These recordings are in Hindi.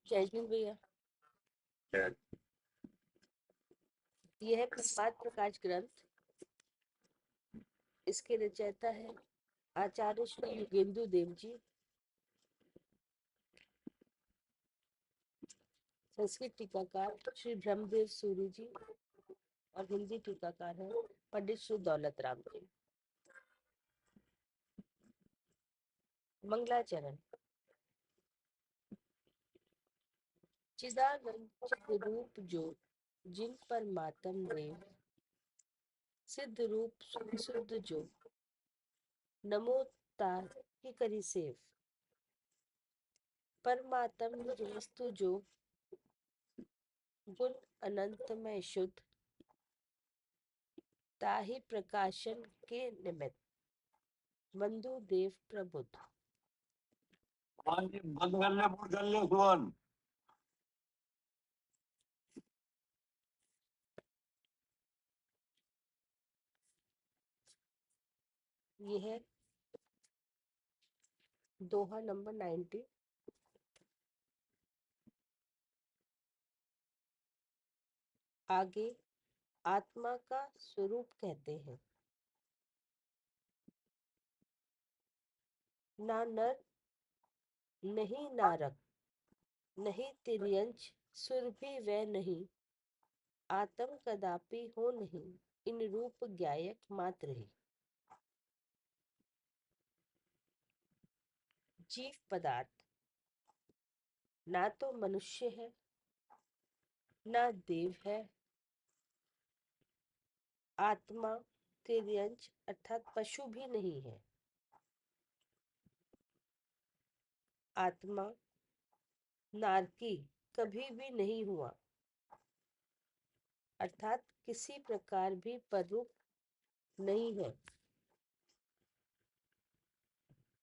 जय हिंद भैया। यह है प्रभात प्रकाश ग्रंथ। इसके रचयिता है आचार्य श्री युगेंदु देव जी। संस्कृत टीकाकार श्री ब्रह्मदेव सूरी जी और हिंदी टीकाकार है पंडित श्री दौलत राम जी। मंगलाचरण। चिदानंद रूप जो जिन पर मातम ने सिद्ध रूप शुद्ध जो नमो ताहि करी सेव परमात्म वस्तु जो गुण अनंतमय शुद्ध ताहि प्रकाशन के निमित्त बंधु देव प्रबुद्ध। बंद कर ले, बोल कर ले सुवन। ये है दोहा नंबर 90। आगे आत्मा का स्वरूप कहते हैं। ना नर नहीं नारक नहीं तिर्यंच सुर भी वह नहीं आत्म कदापि हो नहीं इन रूप ज्ञायक मात्र ही। जीव पदार्थ ना तो मनुष्य है ना देव है। आत्मा तिर्यंच अर्थात पशु भी नहीं है। आत्मा नारकी कभी भी नहीं हुआ अर्थात किसी प्रकार भी पररूप नहीं है,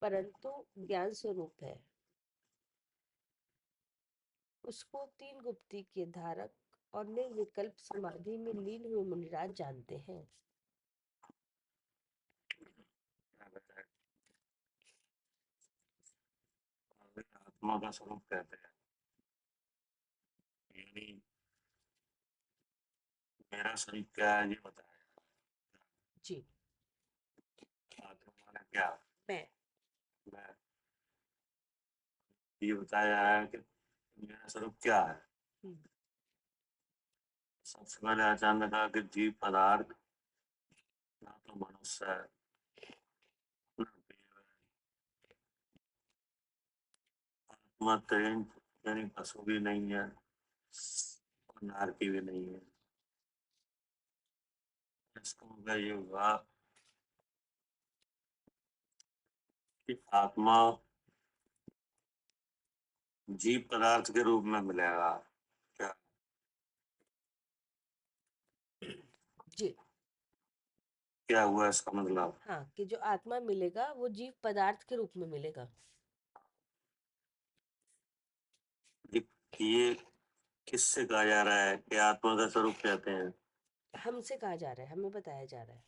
परंतु ज्ञान स्वरूप है। उसको तीन गुप्ती के धारक और निर्विकल्प समाधि में लीन हुए मुनिराज जानते हैं। आत्मा का स्वरूप कहते हैं, यानी मेरा स्वरूप क्या है ये बताया जी। आत्मा माने क्या? मैं ये बताया है कि मेरा स्वरूप क्या है। सबसे पहले आचार्य ने कहा कि जीव पदार्थ ना तो मनुष्य है ना देव है, आत्मा त्रियंच यानी पशु भी नहीं है और नारकी भी नहीं है। इसका मतलब ये हुआ कि आत्मा जीव पदार्थ के रूप में मिलेगा क्या? जी। क्या हुआ इसका मतलब? हाँ, कि जो आत्मा मिलेगा वो जीव पदार्थ के रूप में मिलेगा। ये किससे कहा जा रहा है कि आत्मा का स्वरूप कहते हैं? हमसे कहा जा रहा है, हमें बताया जा रहा है,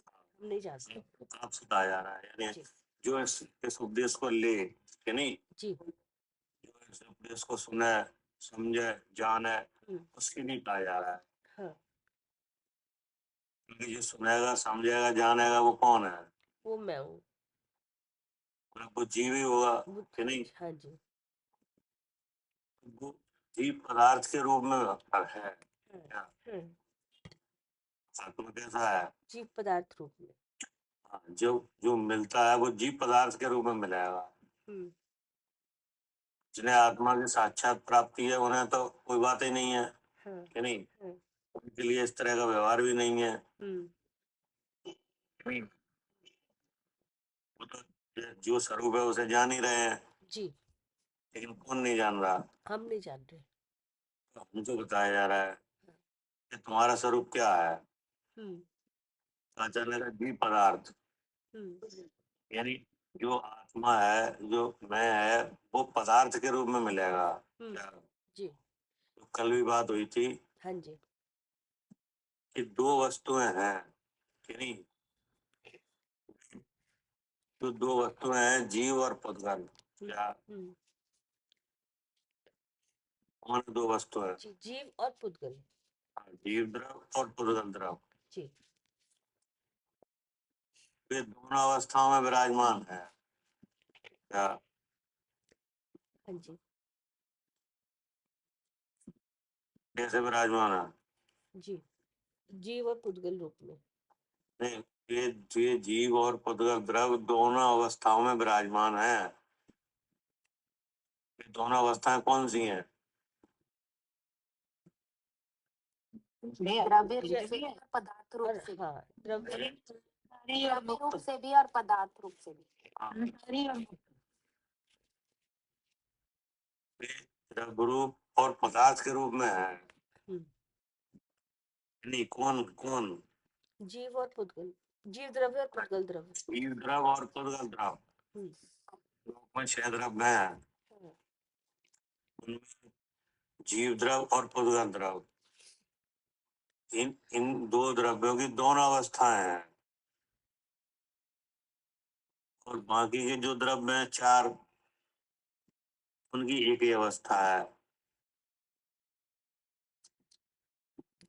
हम नहीं जानते। आपसे कहा जा रहा है, यानी जी जो इस उपदेश को ले कि नहीं, जी। जो इस उपदेश को सुने समझे जाने उसकी नहीं कहा जा रहा है। हाँ, क्योंकि जो सुनेगा समझेगा जानेगा वो कौन है? वो मैं हूँ। वो जीव ही होगा कि नहीं? हाँ जी। वो जीव पदार्थ के रूप में है क्या? आत्मा कैसा है? जीव पदार्थ रूप में। हाँ, जो जो मिलता है वो जीव पदार्थ के रूप में मिलेगा। जिन्हें आत्मा की साक्षात प्राप्ति है उन्हें तो कोई बात ही नहीं है कि नहीं, उनके लिए इस तरह का व्यवहार भी नहीं है। वो तो जो स्वरूप है उसे जान ही रहे हैं जी। लेकिन कौन नहीं जान रहा? हम नहीं जान रहे। तो हमको बताया जा रहा है कि तुम्हारा स्वरूप क्या है। आचार्य का जीव पदार्थ यानी जो आत्मा है जो मैं है वो पदार्थ के रूप में मिलेगा क्या? जी। तो कल भी बात हुई थी हाँ जी। कि दो वस्तुएं हैं कि नहीं, तो दो वस्तुएं हैं जीव और पुद्गल क्या? कौन दो वस्तु है? जी, जीव और पुद्गल। जीव द्रव और पुद्गल द्रव जी। वे दोनों अवस्थाओं में विराजमान है क्या? हाँ जी। कैसे विराजमान है? जी, जीव और पुद्गल रूप में। नहीं, ये जीव और पुद्गल द्रव दोनों अवस्थाओं में विराजमान है। ये दोनों अवस्थाएं कौन सी हैं? द्रव्य रूप से भी और पदार्थ रूप और से भी। हाँ, द्रव्य द्रव्य रूप से भी और पदार्थ रूप से भी। ये द्रव्य रूप और पदार्थ के रूप में है। नहीं, कौन कौन? जीव और पुद्गल, जीव द्रव्य और पुद्गल द्रव्य। जीव द्रव और पुद्गल द्रव में 6 द्रव्य हैं। उनमें जीव द्रव और पुद्गल द्रव, इन दो द्रव्यों की दोनों अवस्थाएं हैं। और बाकी के जो द्रव्य हैं 4, उनकी एक ही अवस्था है।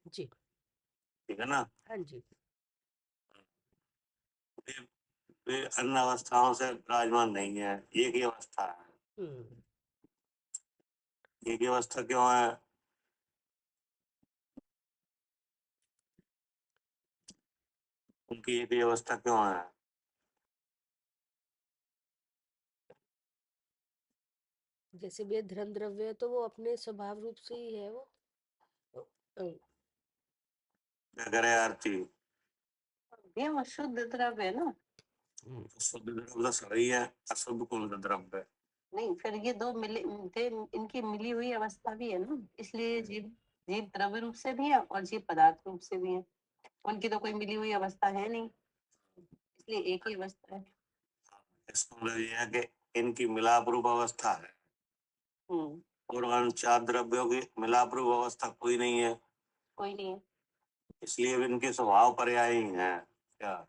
जी, ठीक है ना? हाँ जी। वे, वे अन्य अवस्थाओं से विराजमान नहीं है, एक ही अवस्था है। एक ही अवस्था क्यों है? उनकी एक ही अवस्था क्यों है? जैसे भी धर्म द्रव्य है तो वो अपने स्वभाव रूप से ही है वो। क्या करे आरती? ये अशुद्ध द्रव्य है ना। शुद्ध द्रव्य तो सही है, अशुद्ध कौन सा द्रव्य है? नहीं, फिर ये दो मिले इनकी मिली हुई अवस्था भी है ना, इसलिए जीव जीव द्रव्य रूप से भी है और जीव पदार्थ रूप से भी है। उनकी तो कोई मिली हुई अवस्था है नहीं, इसलिए एक ही अवस्था है। इसका मतलब ये है कि इनकी मिलाप रूप अवस्था है और उन 4 द्रव्यों की मिलाप रूप अवस्था कोई नहीं है। कोई नहीं है, इसलिए इनके स्वभाव पर्याय ही हैं। क्या?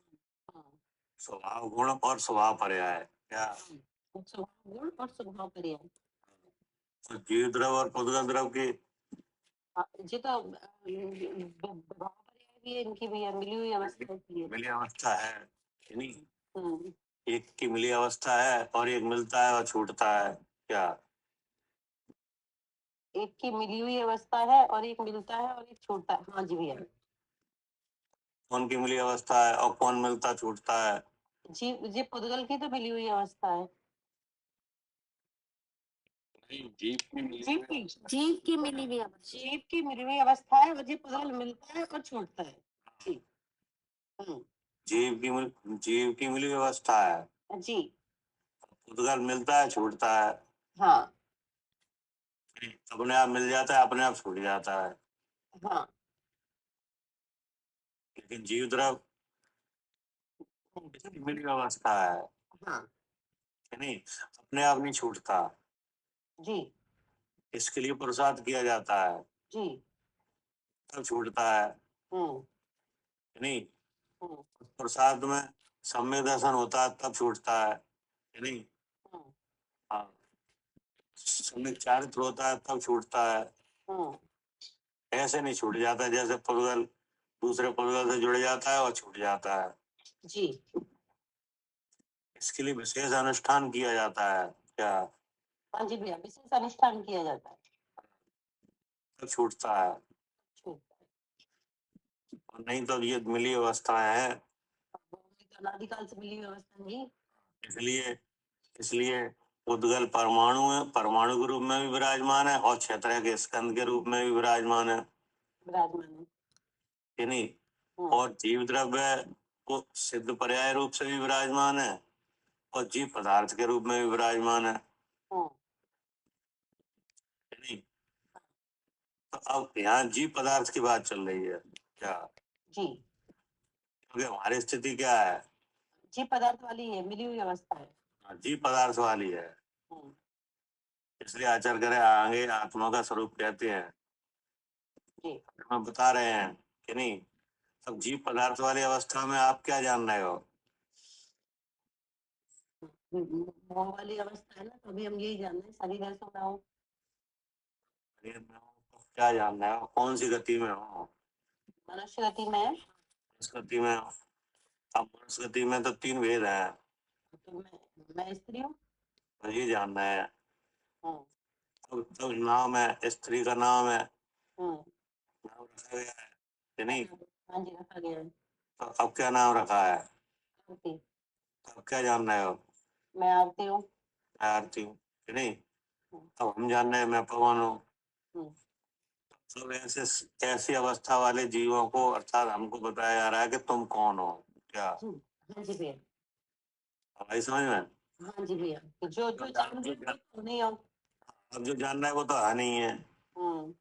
स्वभाव गुण और स्वभाव पर्याय। क्या? स्वभाव गुण और स्वभाव पर्याय। तो जीव द्रव और पुद्गल द्रव की जी तो स्वभाव पर्याय भी है, इनकी भी है, मिली हुई अवस्था की है। मिली अवस्था है नहीं? एक की मिली अवस्था है और एक मिलता है और छूटता है। क्या? एक की मिली हुई अवस्था है और एक मिलता है और एक छूटता है। हाँ जी भैया। कौन की मिली अवस्था है और कौन मिलता छूटता है? जीव पुद्गल की तो मिली हुई अवस्था है। जीव की मिली जीव की मिली हुई अवस्था, जीव की मिली हुई अवस्था है और जीव पुद्गल मिलता है और छूटता है। जी। जीव की मिली अवस्था है जी। पुद्गल मिलता है छूटता है। हाँ। अपने आप मिल जाता है, अपने आप छूट जाता है। हाँ। लेकिन जीव द्रव मिली अवस्था है। हाँ। नहीं, अपने आप नहीं छूटता। जी। इसके लिए पुरुषार्थ किया जाता है, जी। तब छूटता है। नहीं, पुरुषार्थ में सम्यक दर्शन होता है तब छूटता है। नहीं, हाँ, सम्यक चारित्र होता है तब छूटता है। ऐसे नहीं छूट जाता जैसे पुद्गल दूसरे पुद्गल से जुड़ जाता है और छूट जाता है। जी। इसके लिए विशेष अनुष्ठान किया जाता है। क्या? हाँ जी भैया, विशेष अनुष्ठान किया जाता है, तब छूटता है। और नहीं तो ये मिली अवस्थाएं हैं। अनादिकाल से मिली व्यवस्था नहीं। इसलिए इसलिए उद्गल परमाणु है, परमाणु के रूप में भी विराजमान है और क्षेत्र के स्कंद के रूप में भी विराजमान है। विराजमान कि नहीं? और जीव द्रव्य वो सिद्ध पर्याय रूप से भी विराजमान है और जीव पदार्थ के रूप में भी विराजमान है। कि नहीं? तो अब यहाँ जीव पदार्थ की बात चल रही है। क्या? जी। क्योंकि हमारी स्थिति क्या है? जीव पदार्थ वाली है, मिली हुई अवस्था है। जीव पदार्थ वाली है। इसलिए आचार्य करे आगे आत्मा का स्वरूप कहते हैं। हम बता रहे हैं कि नहीं? अब जीव पदार्थ वाली अवस्था में आप क्या जान रहे हो? मोह वाली अवस्था है ना, तो अभी हम यही जान रहे हैं, शरीर है सो ना हो। शरीर में हूँ तो क्या जानना है, कौन सी गति में हूँ? मनुष्य गति में है। इस गति में हूँ। अब मनुष्य गति में तो 3 भेद हैं, तो मैं स्त्री हूँ। तो ये जानना है। हम्म, तो नाम है, स्त्री का नाम है, हम्म, नाम रखा गया है कि नहीं? हाँ जी, रखा गया है। तो अब क्या नाम रखा है? आरती। अब क्या जानना है? अब मैं आरती हूँ। मैं आरती हूँ कि नहीं? हम्म, अब हम जान रहे हैं मैं पवन हूँ। हम्म, तो ऐसे ऐसी अवस्था वाले जीवों को अर्थात हमको बताया जा रहा है कि तुम कौन हो, क्या? हाँ जी भैया। हमारी समझ में? हाँ जी भैया, तो जो जो जान रहे हैं वो नहीं हो। अब जो जानना है वो तो है नहीं है। हम्म,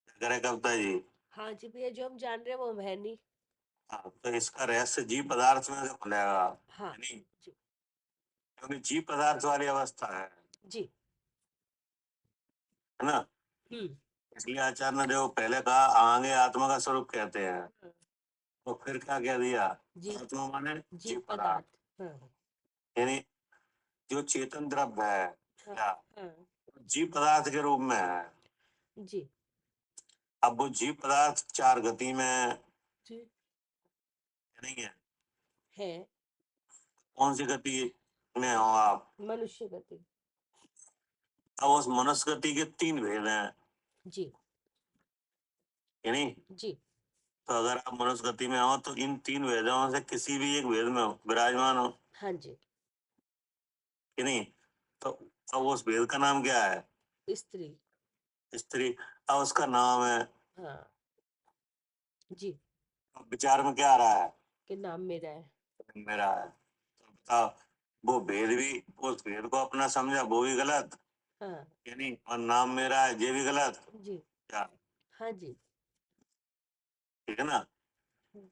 क्या करे कविता जी? हाँ जी भैया, जो हम जान रहे हैं वो हम है नहीं। हाँ, तो इसका रहस्य जीव पदार्थ में से खुलेगा, हाँ है नहीं? जी। क्योंकि जीव पदार्थ वाली अवस्था जी। है ना? हम्म। इसलिए आचार्य ने देखो पहले कहा आगे आत्मा का स्वरूप कहते हैं, हाँ, तो फिर क्या कह दिया? जी। आत्मा माने जी जीव पदार्थ, पदार्थ। हाँ। यानी जो चेतन द्रव्य है, हाँ। क्या हाँ जीव पदार्थ के रूप में है? जी। अब वो जीव पदार्थ 4 गति में है, जी नहीं है? है। कौन सी गति में हो आप? मनुष्य गति। अब उस मनुष्य गति के 3 भेद हैं, जी। यानी जी। तो अगर आप मनुष्य गति में हो तो इन 3 भेदों से किसी भी एक भेद में हो विराजमान हो, हाँ जी। कि नहीं? तो अब उस भेद का नाम क्या है? स्त्री। स्त्री। अब उसका नाम है। हाँ जी। अब विचार में क्या आ रहा है? के नाम मेरा है। मेरा है। तो बताओ, वो भेद भी, उस भेद को अपना समझा वो भी गलत, हाँ यानी और नाम मेरा है ये भी गलत, जी। क्या? हाँ जी। ठीक है ना? हम्म,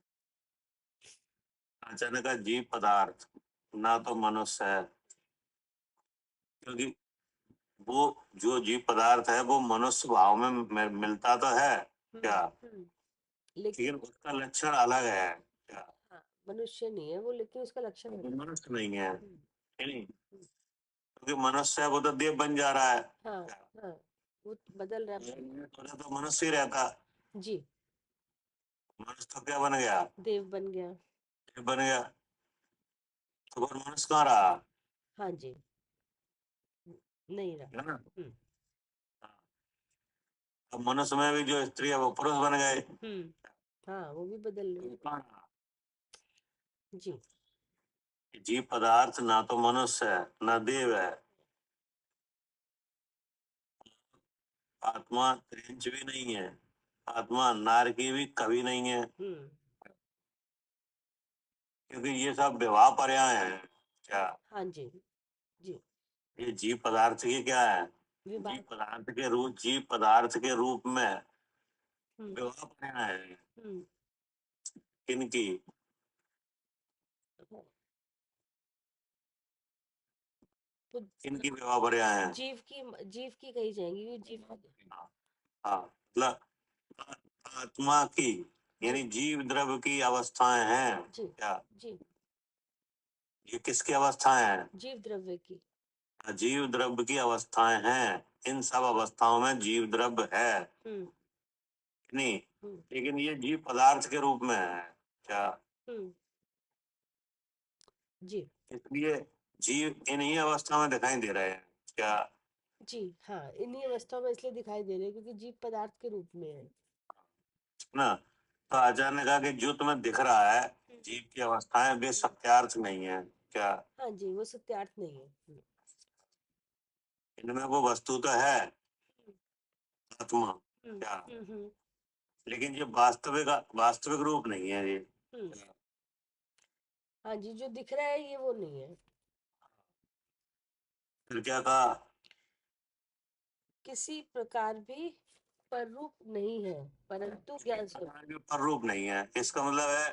अचानक का जीव पदार्थ ना तो मनुष्य है, क्योंकि वो जो जीव पदार्थ है वो मनुष्य भाव में मिलता तो है, क्या? लेकिन लेकिन उसका लक्षण अलग है, क्या? हाँ, मनुष्य नहीं है वो, लेकिन उसका लक्षण वो अलग है। मनुष्य नहीं है, हम्म, है नहीं? हम्म, क्योंकि मनुष्य है वो तो देव बन जा रहा है, हाँ। क्या? हाँ, वो बदल रहा है। तो मनुष्य ही रहता, जी। मनुष्य तो क्या बन गया? देव बन गया। देव बन गया, तो फिर मनुष्य कहाँ रहा? हाँ जी। नहीं रहा। है ना? हम्म। हाँ। अब मनुष्य में भी जो स्त्री है वो पुरुष बन गए, हाँ, वो भी बदल तो रहे। वो कहाँ रहा? जी। जीव पदार्थ ना तो मनुष्य है ना देव है, आत्मा त्रिंच भी नहीं है, आत्मा नार की भी कभी नहीं है, हम्म। क्योंकि ये सब विवाह पर्याय हैं, क्या? हाँ जी। जी। ये जीव पदार्थ की क्या है? विभाग। जीव पदार्थ के रूप में हम्म। विवाह पर्याय है। हम्म। किनकी? हाँ, तो किनकी विवाह पर्याय है? जीव की कही जाएंगी, ये जीव। हाँ हाँ, मतलब आत्मा की, जी। यानी जीव द्रव्य की अवस्थाएं हैं, जी। क्या? जी। ये किसकी अवस्थाएं हैं? जीव द्रव्य की। जीव द्रव्य की अवस्थाएं हैं, इन सब अवस्थाओं में जीव द्रव्य है, हम्म। नहीं? हम्म। लेकिन ये जीव पदार्थ के रूप में है, क्या? हम्म। जी। इसलिए जीव इन्हीं अवस्था में दिखाई दे रहे हैं, क्या? जी हाँ, इन्हीं अवस्थाओं में इसलिए दिखाई दे रहे हैं क्योंकि जीव पदार्थ के रूप में है। ना? तो आचार्य ने कहा कि जो तुम्हें दिख रहा है जीव की अवस्थाएं वे सत्यार्थ नहीं है, क्या? हाँ जी, वो सत्यार्थ नहीं है। इनमें वो वस्तु तो है, आत्मा, हम्म। क्या? हम्म। हम्म। लेकिन ये वास्तविक रूप नहीं है ये, हम्म। हाँ जी, जो दिख रहा है ये वो नहीं है। फिर क्या कहा? किसी प्रकार भी पर रूप नहीं है, परंतु ज्ञान स्वरूप। पर रूप नहीं है, इसका मतलब है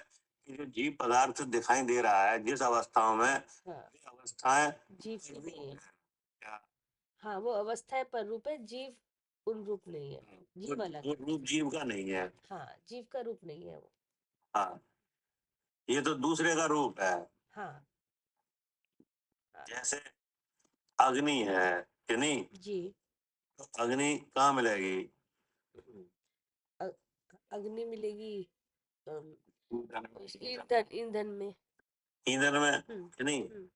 कि जो जीव पदार्थ दिखाई दे रहा है जिस अवस्थाओं में, हाँ, वे अवस्थाएं जीव की पर नहीं रूप है। है, क्या? हाँ, वो अवस्थाएं पर रूप है, जीव उन रूप नहीं है। वो, जीव अलग वो है। रूप जीव का नहीं है। हाँ, जीव का रूप नहीं है वो। हाँ, ये तो दूसरे का रूप है, हाँ। हाँ जैसे अग्नि है कि नहीं? जी। तो अग्नि कहाँ मिलेगी? अ- अग्नि मिलेगी ईंधन ईंधन में। ईंधन में हम्म, कि नहीं? हम्म,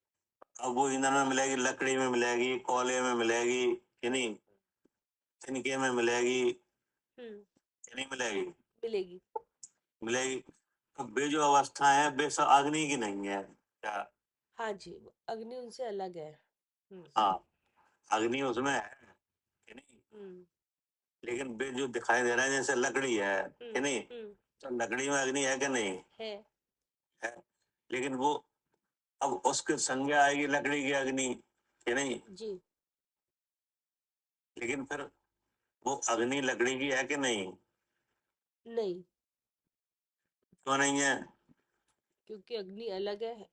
अब वो ईंधन में मिलेगी, लकड़ी में मिलेगी, कोयले में मिलेगी कि नहीं, तिनके में मिलेगी हम्म, कि नहीं मिलेगी? मिलेगी। मिलेगी। तो वे जो अवस्था है वे सब अग्नि की नहीं है क्या? हाँ जी, अग्नि उनसे अलग है। हाँ, अग्नि उसमें है कि नहीं, हम्म, लेकिन वे जो दिखाई दे रहा है जैसे लकड़ी है कि नहीं, हम्म, तो लकड़ी में अग्नि है कि नहीं? है। है। लेकिन वो अब उसके संज्ञा आएगी लकड़ी की अग्नि कि नहीं, जी, लेकिन फिर वो अग्नि लकड़ी की है कि नहीं? नहीं, क्यों नहीं है? क्योंकि अग्नि अलग है।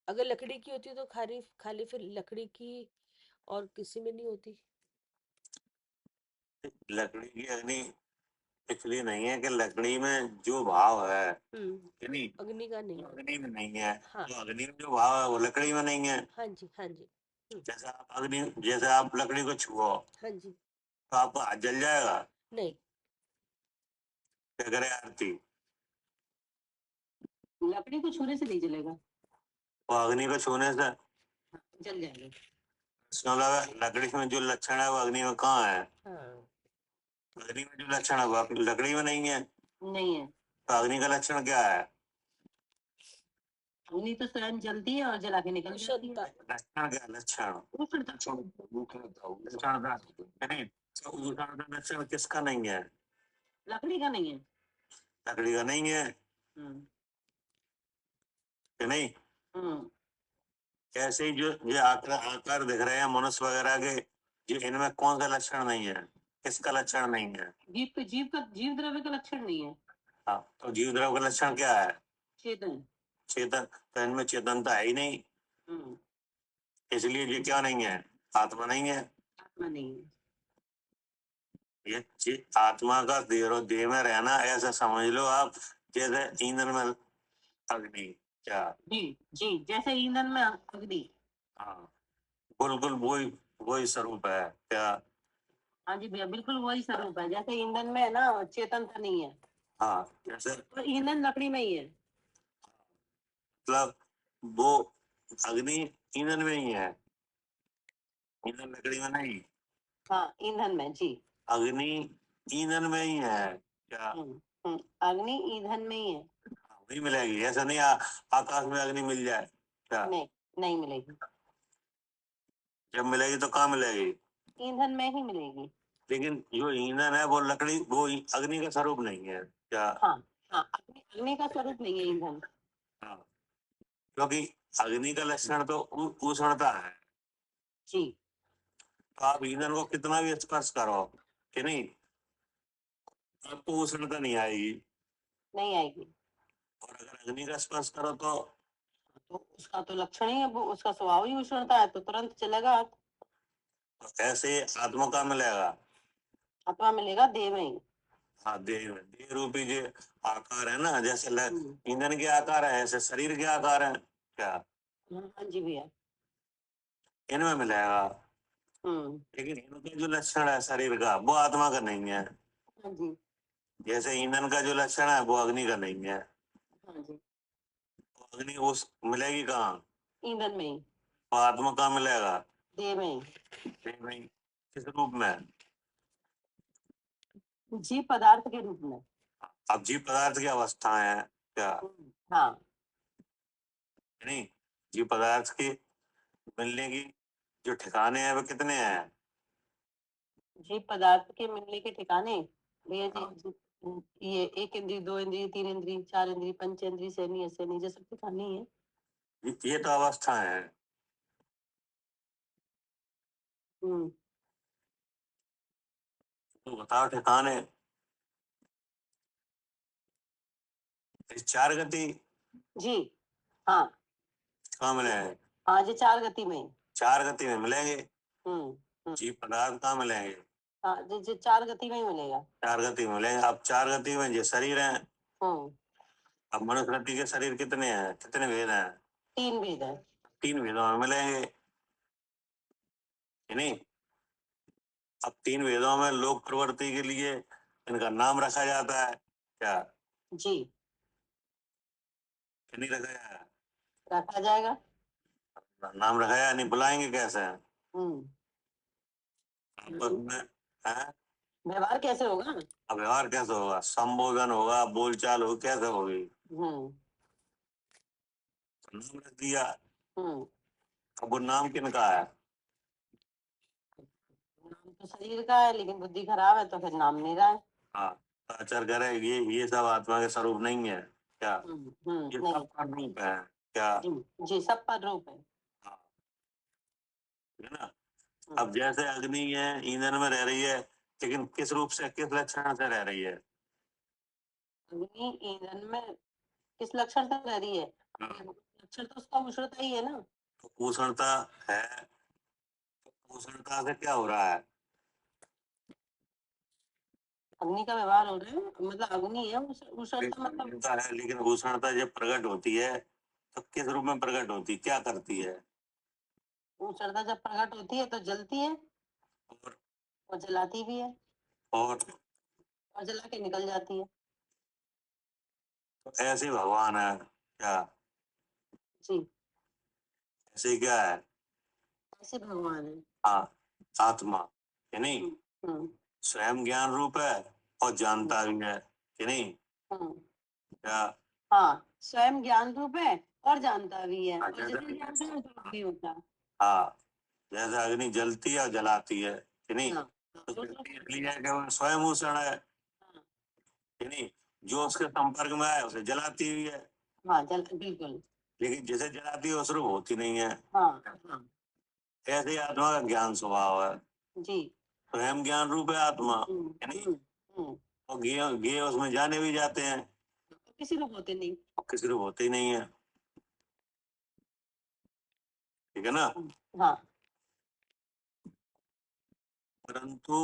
अगर लकड़ी की होती तो खाली खाली फिर लकड़ी की और किसी में नहीं होती। लकड़ी की अग्नि इसलिए नहीं है कि लकड़ी में जो भाव है कि नहीं, अग्नि का नहीं। अग्नि में नहीं है। हाँ, तो अग्नि में जो भाव है वो लकड़ी में नहीं है। हाँ जी, हाँ जी। जैसे आप लकड़ी को छुओ हाँ जी। तो आपका हाथ जल जाएगा? नहीं। क्या करे आरती? लकड़ी को छूने से नहीं जलेगा, वो अग्नि को छूने से जल जाएगा। इसका मतलब लकड़ी में जो लक्षण है वो अग्नि में कहाँ है? हाँ, अग्नि में जो लक्षण है वो लकड़ी में नहीं है। नहीं है। तो अग्नि का लक्षण क्या है? अग्नि तो स्वयं जलती है और जला के निकल जाती है। उष्णता। लक्षण क्या है? लक्षण उष्णता। लक्षण का नहीं, तो उष्ण का लक्षण किसका नहीं है? लकड़ी का नहीं है। लकड़ी का नहीं है हम्म, कि नहीं? हम्म, ऐसे ही जो ये आकार दिख रहे हैं मनुष्य वगैरह के, जो इनमें कौन सा लक्षण नहीं है? किसका लक्षण नहीं है? जीव द्रव्य का लक्षण नहीं है। हाँ, तो जीव द्रव्य का लक्षण क्या है? चेतन। चेतन। तो इनमें चेतनता है ही नहीं, हम्म, इसलिए ये क्या नहीं है? आत्मा नहीं है। आत्मा नहीं है। आत्मा का देह में रहना ऐसा समझ लो आप, जैसे ईंधन में अग्नि। क्या? जी, जी, जैसे ईंधन में अग्नि। हाँ, बिल्कुल वही वही स्वरूप है क्या? हाँ जी भैया, बिल्कुल वही स्वरूप है, जैसे ईंधन में है ना चेतनता नहीं है, हाँ, जैसे तो ईंधन लकड़ी में ही है। मतलब वो अग्नि ईंधन में ही है, ईंधन लकड़ी में नहीं। हाँ, ईंधन में जी। अग्नि ईंधन में ही है क्या? अग्नि ईंधन में ही है। वही मिलेगी, ऐसा नहीं आकाश में अग्नि मिल जाए क्या? नहीं, नहीं मिलेगी। जब मिलेगी तो कहाँ मिलेगी? ईंधन में ही मिलेगी। लेकिन जो ईंधन है वो लकड़ी, वो अग्नि का स्वरूप नहीं है क्या? हाँ, हाँ, अग्नि का स्वरूप नहीं है ईंधन। हाँ, क्योंकि अग्नि का लक्षण तो उष्णता है। जी। तो आप ईंधन को कितना भी स्पर्श करो कि नहीं, आपको उष्णता नहीं आएगी। नहीं आएगी। और अगर अग्नि का स्पर्श करो तो तो उसका तो लक्षण ही है, वो उसका स्वभाव ही उष्णता है, तो तुरंत चलेगा आग। ऐसे आत्मा का मिलेगा। आत्मा मिलेगा देह में ही। हाँ, देह में, देह रूपी जो आकार है ना, जैसे हम्म, ईंधन के आकार है ऐसे शरीर के आकार है क्या? हाँ जी भैया। इनमें मिलेगा। हम्म, लेकिन इनका जो लक्षण है शरीर का वो आत्मा का नहीं है। हाँ जी, जैसे ईंधन का जो लक्षण है वो अग्नि का नहीं है। हाँ जी। तो अग्नि उस मिलेगी कहाँ? ईंधन में ही। तो आत्मा कहाँ मिलेगा? देह में ही। देह में ही। किस रूप में? जीव पदार्थ के रूप में। अब जीव पदार्थ की अवस्था है क्या? हाँ। नहीं, जीव पदार्थ की मिलने की जो ठिकाने हैं वो कितने हैं? जीव पदार्थ के मिलने के ठिकाने भैया जी, ये एक इंद्री, दो इंद्री, तीन इंद्री, चार इंद्री, पंचेंद्री, सैनी, असैनी, ये सब ठिकाने ही है। ये तो अवस्था है। हम्म, तो बताओ ठिकाने। इस चार गति जी। हाँ, कहाँ मिले हैं? हाँ, ये चार गति में। चार गति में मिलेंगे। हम्म, जीव पदार्थ कहाँ मिलेंगे? हाँ, ये चार गति में ही मिलेगा। चार गति में मिलेंगे। अब चार गति में जो शरीर है, हम्म, अब मनुष्य गति के शरीर कितने हैं, कितने भेद हैं? तीन भेद है। तीन भेदों में मिलेंगे कि नहीं? अब 3 वेदों में लोक प्रवृत्ति के लिए इनका नाम रखा जाता है क्या? जी कि नहीं रखा जाएगा? रखा जाएगा। नाम रखा जाए, नहीं बुलाएंगे कैसे? हम्म आपस में है? व्यवहार कैसे होगा? अब व्यवहार कैसे होगा? संबोधन होगा, बोलचाल हो, कैसे होगी? हम्म तो नाम रख दिया। हम्म अब वो नाम किनका है? नाम तो शरीर का है, लेकिन बुद्धि खराब है तो फिर नाम नहीं रहा है। हाँ, तो आचार करे ये सब आत्मा के स्वरूप नहीं है क्या? ये नहीं। सब का रूप है क्या? जी जी, सब पर रूप है। हाँ, है ना? हम्म, अब जैसे अग्नि है, ईंधन में रह रही है, लेकिन किस रूप से, किस लक्षण से रह रही है? अग्नि ईंधन में किस लक्षण से रह रही है? हाँ, लक्षण तो उसका उष्णता ही है ना। तो उष्णता है, तो उष्णता से क्या हो रहा है? अग्नि का व्यवहार हो रहा है, मतलब अग्नि है, उष्णता मतलब उष्णता है, लेकिन उष्णता जब प्रकट होती है तो किस रूप में प्रकट होती है, क्या करती है? उष्णता जब प्रकट होती है तो जलती है और और जलाती भी है और और जला के निकल जाती है। तो ऐसे भगवान है क्या? जी ऐसे क्या है? ऐसे भगवान है। हाँ, आत्मा, कि नहीं? हम्म हम्म स्वयं ज्ञान रूप है और जानता भी है, कि नहीं? हम्म क्या? हाँ, स्वयं ज्ञान रूप है और जानता भी है, हाँ, और जिसे जानता है तो नहीं होता। हाँ, जैसे अग्नि जलती है और जलाती है, कि नहीं? हाँ तो वो तो इसलिए है कि वो स्वयं उष्ण है, हाँ कि नहीं? जो उसके संपर्क में आए उसे जलाती हुई है, हाँ जल बिल्कुल। लेकिन जिसे जलाती है उस रूप होती नहीं है। हाँ हाँ ऐसे ही आत्मा का ज्ञान स्वभाव है, जी स्वयं ज्ञान रूप है आत्मा, है नहीं? हम्म। और गे उसमें जाने भी जाते हैं तो किसी को होते नहीं। और किसी रूप होते ही नहीं है, ठीक है ना? हाँ परंतु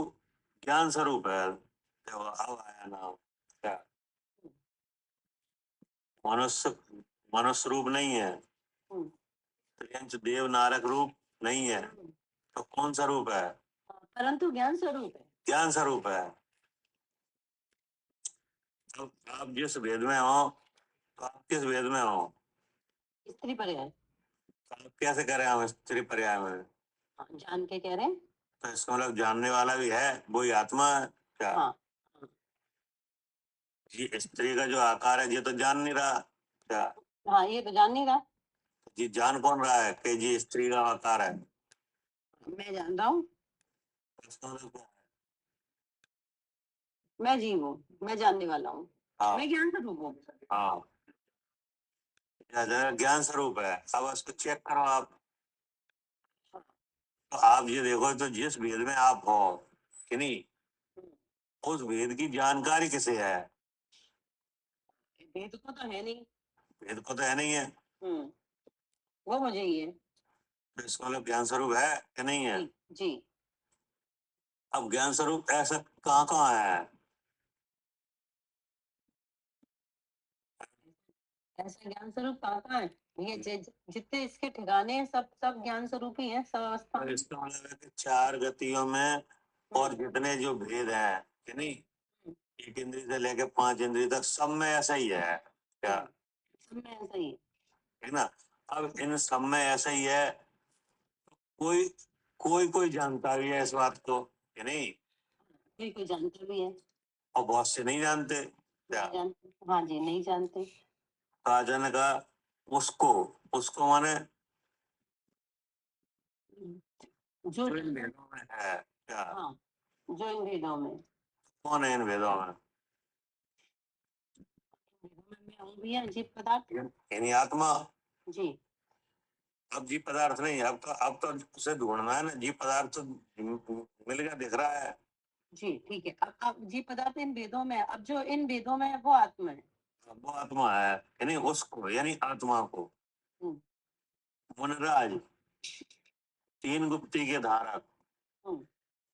ज्ञान स्वरूप है, तो अब आया नाम क्या? मनुष्य, मनुष्य रूप नहीं है, हम्म, त्रियंच देव नारक रूप नहीं है, तो कौन सा रूप है? परंतु ज्ञान स्वरूप है। ज्ञान स्वरूप है। तो आप जिस वेद में हो, तो आप किस वेद में हो? स्त्री पर्याय। तो आप कैसे करें हम स्त्री पर्याय में? हाँ, जान के कह रहे हैं। तो इसका मतलब जानने वाला भी है, वही आत्मा है क्या? हाँ ये स्त्री का जो आकार है ये तो जान नहीं रहा क्या? हाँ, ये तो जान नहीं रहा। जी जान कौन रहा है कि ये स्त्री का आकार है? मैं जान रहा हूँ। इसका मतलब क्या है? मैं जीव हूँ, मैं जानने वाला हूँ। हाँ मैं ज्ञान स्वरूप हूँ। हाँ, ज्ञान स्वरूप है। अब इसको चेक करो आप, तो आप ये देखो तो जिस वेद में आप हो, कि नहीं, उस वेद की जानकारी किसे है? वेद को तो है नहीं। वेद को तो है नहीं है, हम्म वो मुझे ही है। तो इसका मतलब ज्ञान स्वरूप है कि नहीं है? जी जी। अब ज्ञान स्वरूप ऐसा कहाँ कहाँ है? ऐसा ज्ञान स्वरूप कहाँ कहाँ है? ये जितने इसके ठिकाने हैं सब सब ज्ञान स्वरूप ही है, सब अवस्था तो में। इसका मतलब है कि 4 गतियों में और जितने जो भेद है, कि नहीं, एक इंद्री से लेके 5 इंद्री तक सब में ऐसा ही है क्या? सब में ऐसा ही है। है ना? अब इन सब में ऐसा ही है, कोई कोई जानता भी है इस बात को, कि नहीं? कोई कोई जानता भी है। और बहुत से नहीं जानते क्या? नहीं जानते, हाँ जी, नहीं जानते। तो आचार्य ने कहा उसको, उसको माने जो जो इन भेदों में है क्या? हाँ, जो इन वेदों में कौन है इन भेदों में? मैं हूँ भी है, जीव पदार्थ। यानी आत्मा। जी अब जीव पदार्थ नहीं, अब तो उसे ढूंढना है ना, जीव पदार्थ तो मिल गया, दिख रहा है। जी ठीक है। अब जीव पदार्थ इन वेदों में है, अब जो इन वेदों में है वो आत्मा है। अब वो आत्मा है, यानी उसको, यानी आत्मा को हम्म मुनराज 3 गुप्ती के धारक हम्म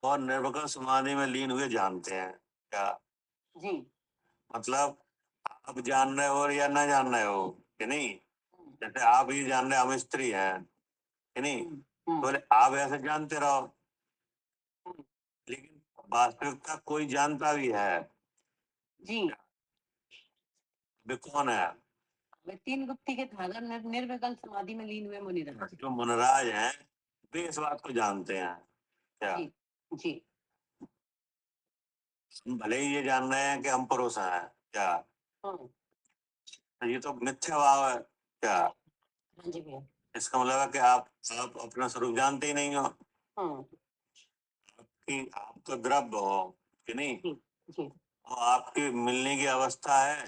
और निर्विकल्प समाधि में लीन हुए जानते हैं क्या? जी मतलब आप जान रहे हो या ना जान रहे हो, कि नहीं? हम्म जैसे आप ही जान रहे हम स्त्री हैं, कि नहीं, तो हम्म बोले आप ऐसे जानते रहो, हम्म, लेकिन वास्तविकता कोई जानता भी है, जी वे कौन है? वे तीन गुप्ती के धागर निर्विकल्प समाधि में लीन हुए मुनिराज। जो मुनराज हैं वे इस बात को जानते हैं क्या? जी जी हम भले ही ये जान रहे हैं कि हम पुरुष हैं क्या, हाँ ये तो मिथ्या भाव है क्या? हाँ जी भैया इसका मतलब है कि आप अपना स्वरूप जानते ही नहीं हो, हाँ कि आप तो द्रव्य हो कि नहीं, जी जी और आपकी मिलने की अवस्था है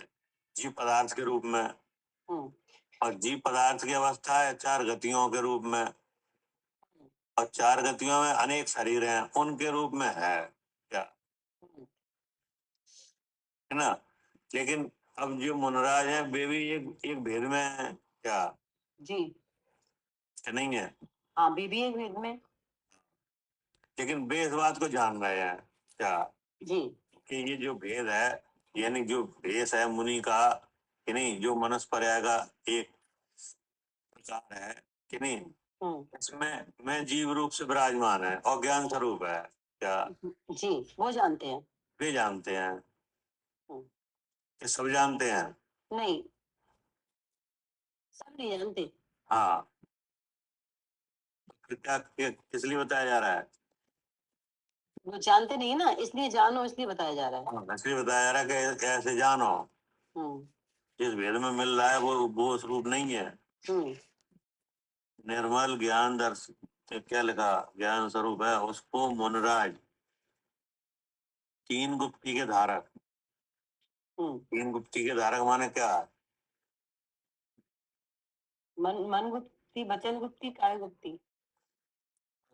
जीव पदार्थ के रूप में, हाँ और जीव पदार्थ की अवस्था है चार गतियों के रूप में, और चार गतियों में अनेक शरीर हैं उनके रूप में है क्या, हाँ, है ना? लेकिन अब जो मुनराज है वे भी एक भेद में है क्या, जी कि नहीं है? हाँ बेबी एक भेद में लेकिन वे इस बात को जान रहे हैं क्या, जी कि ये जो भेद है, यानी जो भेष है मुनि का, कि नहीं, जो मनुष्य पर्याय का एक प्रकार है कि नहीं, हाँ इसमें मैं जीव रूप से विराजमान है और ज्ञान स्वरूप है क्या, जी वो जानते हैं वे जानते हैं, हाँ, कि सब जानते हैं? नहीं सब नहीं जानते हाँ, फिर क्या किस लिए बताया जा रहा है? वो जानते नहीं ना इसलिए जानो इसलिए बताया जा रहा है हाँ, इसलिए बताया जा रहा है कि ऐसे जानो, हाँ जिस भेद में मिल रहा है वो उस रूप नहीं है। हम्म निर्मल ज्ञान दर्शन, क्या लिखा, ज्ञान स्वरूप है उसको मुनराज तीन गुप्ती के धारक, तीन गुप्ती के धारक माने क्या? मन गुप्ती वचन गुप्ती काय गुप्ती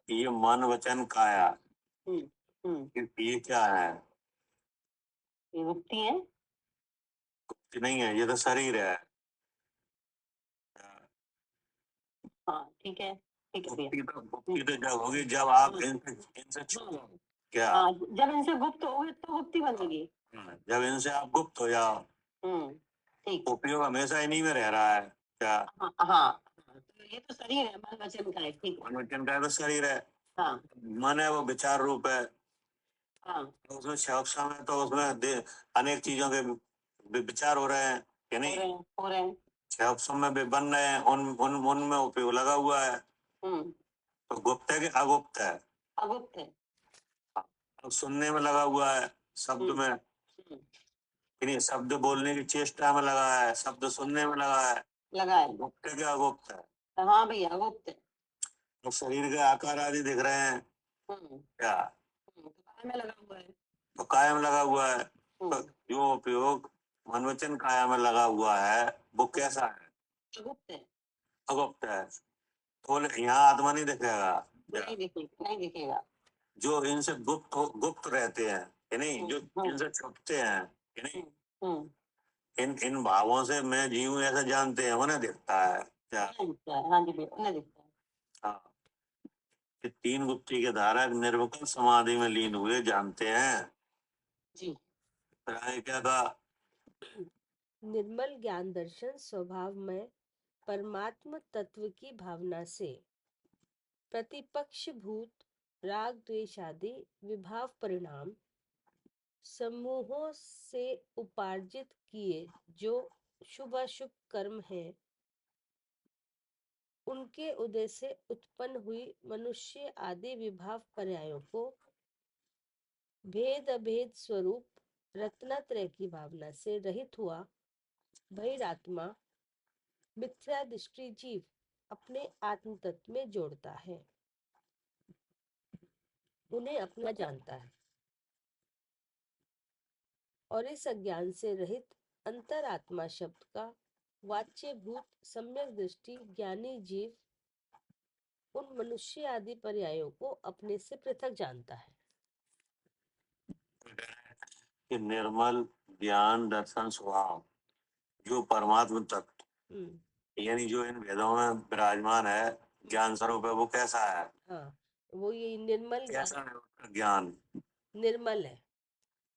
ये मन वचन काया, हम्म हम्म ये क्या है? ये गुप्ती है गुप्ती नहीं है, ये तो शरीर है। हाँ ठीक है भैया गुप्ती तो जब होगी जब आप इनसे इनसे छूटो क्या, हाँ जब इनसे गुप्त होगे तो गुप्ती बनेगी हाँ, जब इनसे आप गुप्त हो जाओ, ठीक उपयोग हमेशा इन्हीं में रह रहा है क्या, हाँ हाँ तो ये तो शरीर है मन वचन का है ठीक है मन वचन का तो शरीर है, हाँ मन है वो विचार रूप है, हाँ तो उसमें क्षमा है तो उसमें अनेक चीजों के विचार हो रहे हैं कि हो नहीं, रहे हैं हो रहे हैं क्षमा में भी बन रहे हैं, उन उन उनमें उपयोग लगा हुआ है, हम्म तो गुप्त है कि अगुप्त है? अगुप्त है अब सुनने में लगा हुआ है, शब्द में, कि नहीं, शब्द बोलने की चेष्टा में लगा है, शब्द सुनने में लगा है, लगा है गुप्त है कि अगुप्त है? हाँ भैया अगुप्त है तो शरीर के आकार आदि दिख रहे हैं क्या, तो काय में लगा हुआ है तो कायम लगा हुआ है, तो हम्म जो उपयोग मन वचन काया में लगा हुआ है वो कैसा है? अगुप्त है अगुप्त है। तो बोले यहाँ आत्मा नहीं दिखेगा क्या? नहीं दिखेगा जो इनसे गुप्त रहते हैं कि नहीं, जो इनसे छुपते हैं कि नहीं, हम्म इन इन भावों से मैं जीव ऐसा जानते हैं, उन्हें दिखता है क्या? उन्हें दिखता है हाँ जी भैया उन्हें दिखता है हाँ, कि तीन गुप्ती के धारक निर्विकल्प समाधि में लीन हुए जानते हैं। जी फिर आगे क्या था? निर्मल ज्ञान दर्शन स्वभाव में परमात्म तत्व की भावना से प्रतिपक्ष भूत राग द्वेष आदि विभाव परिणाम समूहों से उपार्जित किए जो शुभ अशुभ कर्म हैं, उनके उदय से उत्पन्न हुई मनुष्य आदि विभाव पर्यायों को भेद अभेद स्वरूप रत्नत्रय की भावना से रहित हुआ बहिरात्मा मिथ्या दृष्टि जीव अपने आत्म तत्व में जोड़ता है, उन्हें अपना जानता है, और इस अज्ञान से रहित अंतरात्मा शब्द का वाच्य भूत सम्यक दृष्टि ज्ञानी जीव उन मनुष्य आदि पर्यायों को अपने से पृथक जानता है। कि निर्मल ज्ञान दर्शन स्वभाव जो परमात्म तत्व, यानी जो इन वेदों में विराजमान है ज्ञान स्वरूप है, वो कैसा है? हाँ, वो ये निर्मल कैसा है उसका ज्ञान? निर्मल है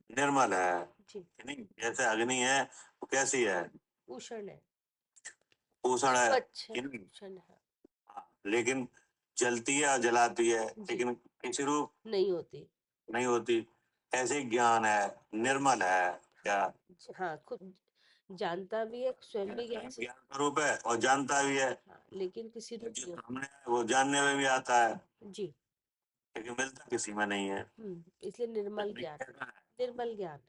निर्मल है जी, कि नहीं, जैसे अग्नि है वो कैसी है? उष्ण है, भूषण है स्वच्छ है, कि नहीं? उष्ण है हाँ, लेकिन जलती है और जलाती है, जी, लेकिन किसी रूप नहीं होती। नहीं होती। ऐसे ही ज्ञान है, निर्मल है क्या? हाँ, खुद जानता भी है, स्वयं भी ज्ञान से, ज्ञान स्वरूप है और जानता भी है। हाँ, लेकिन किसी रूप जो में। सामने है वो जानने में भी आता है, जी। लेकिन मिलता किसी में नहीं है। इसलिए निर्मल ज्ञान। कैसा है? निर्मल ज्ञान।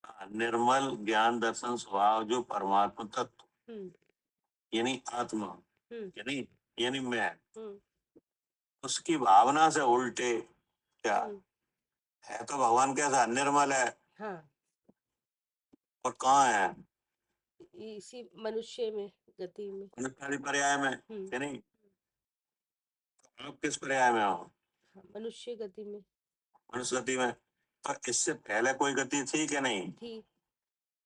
हाँ, निर्मल ज्ञान दर्शन स्वभाव जो परमात्मा तत्व हम्म यानी आत्मा हम्म यानी यानी मैं, हम्म उसकी भावना से उल्टे क्या हम्म है? तो भगवान कैसा निर्मल है हाँ, और कहाँ है? इसी मनुष्य में, गति में। मनुष्य पर्याय में हम्म यानी आप किस पर्याय में हो? हाँ, मनुष्य गति में मनुष्य गति में। तो इससे पहले कोई गति थी कि नहीं थी।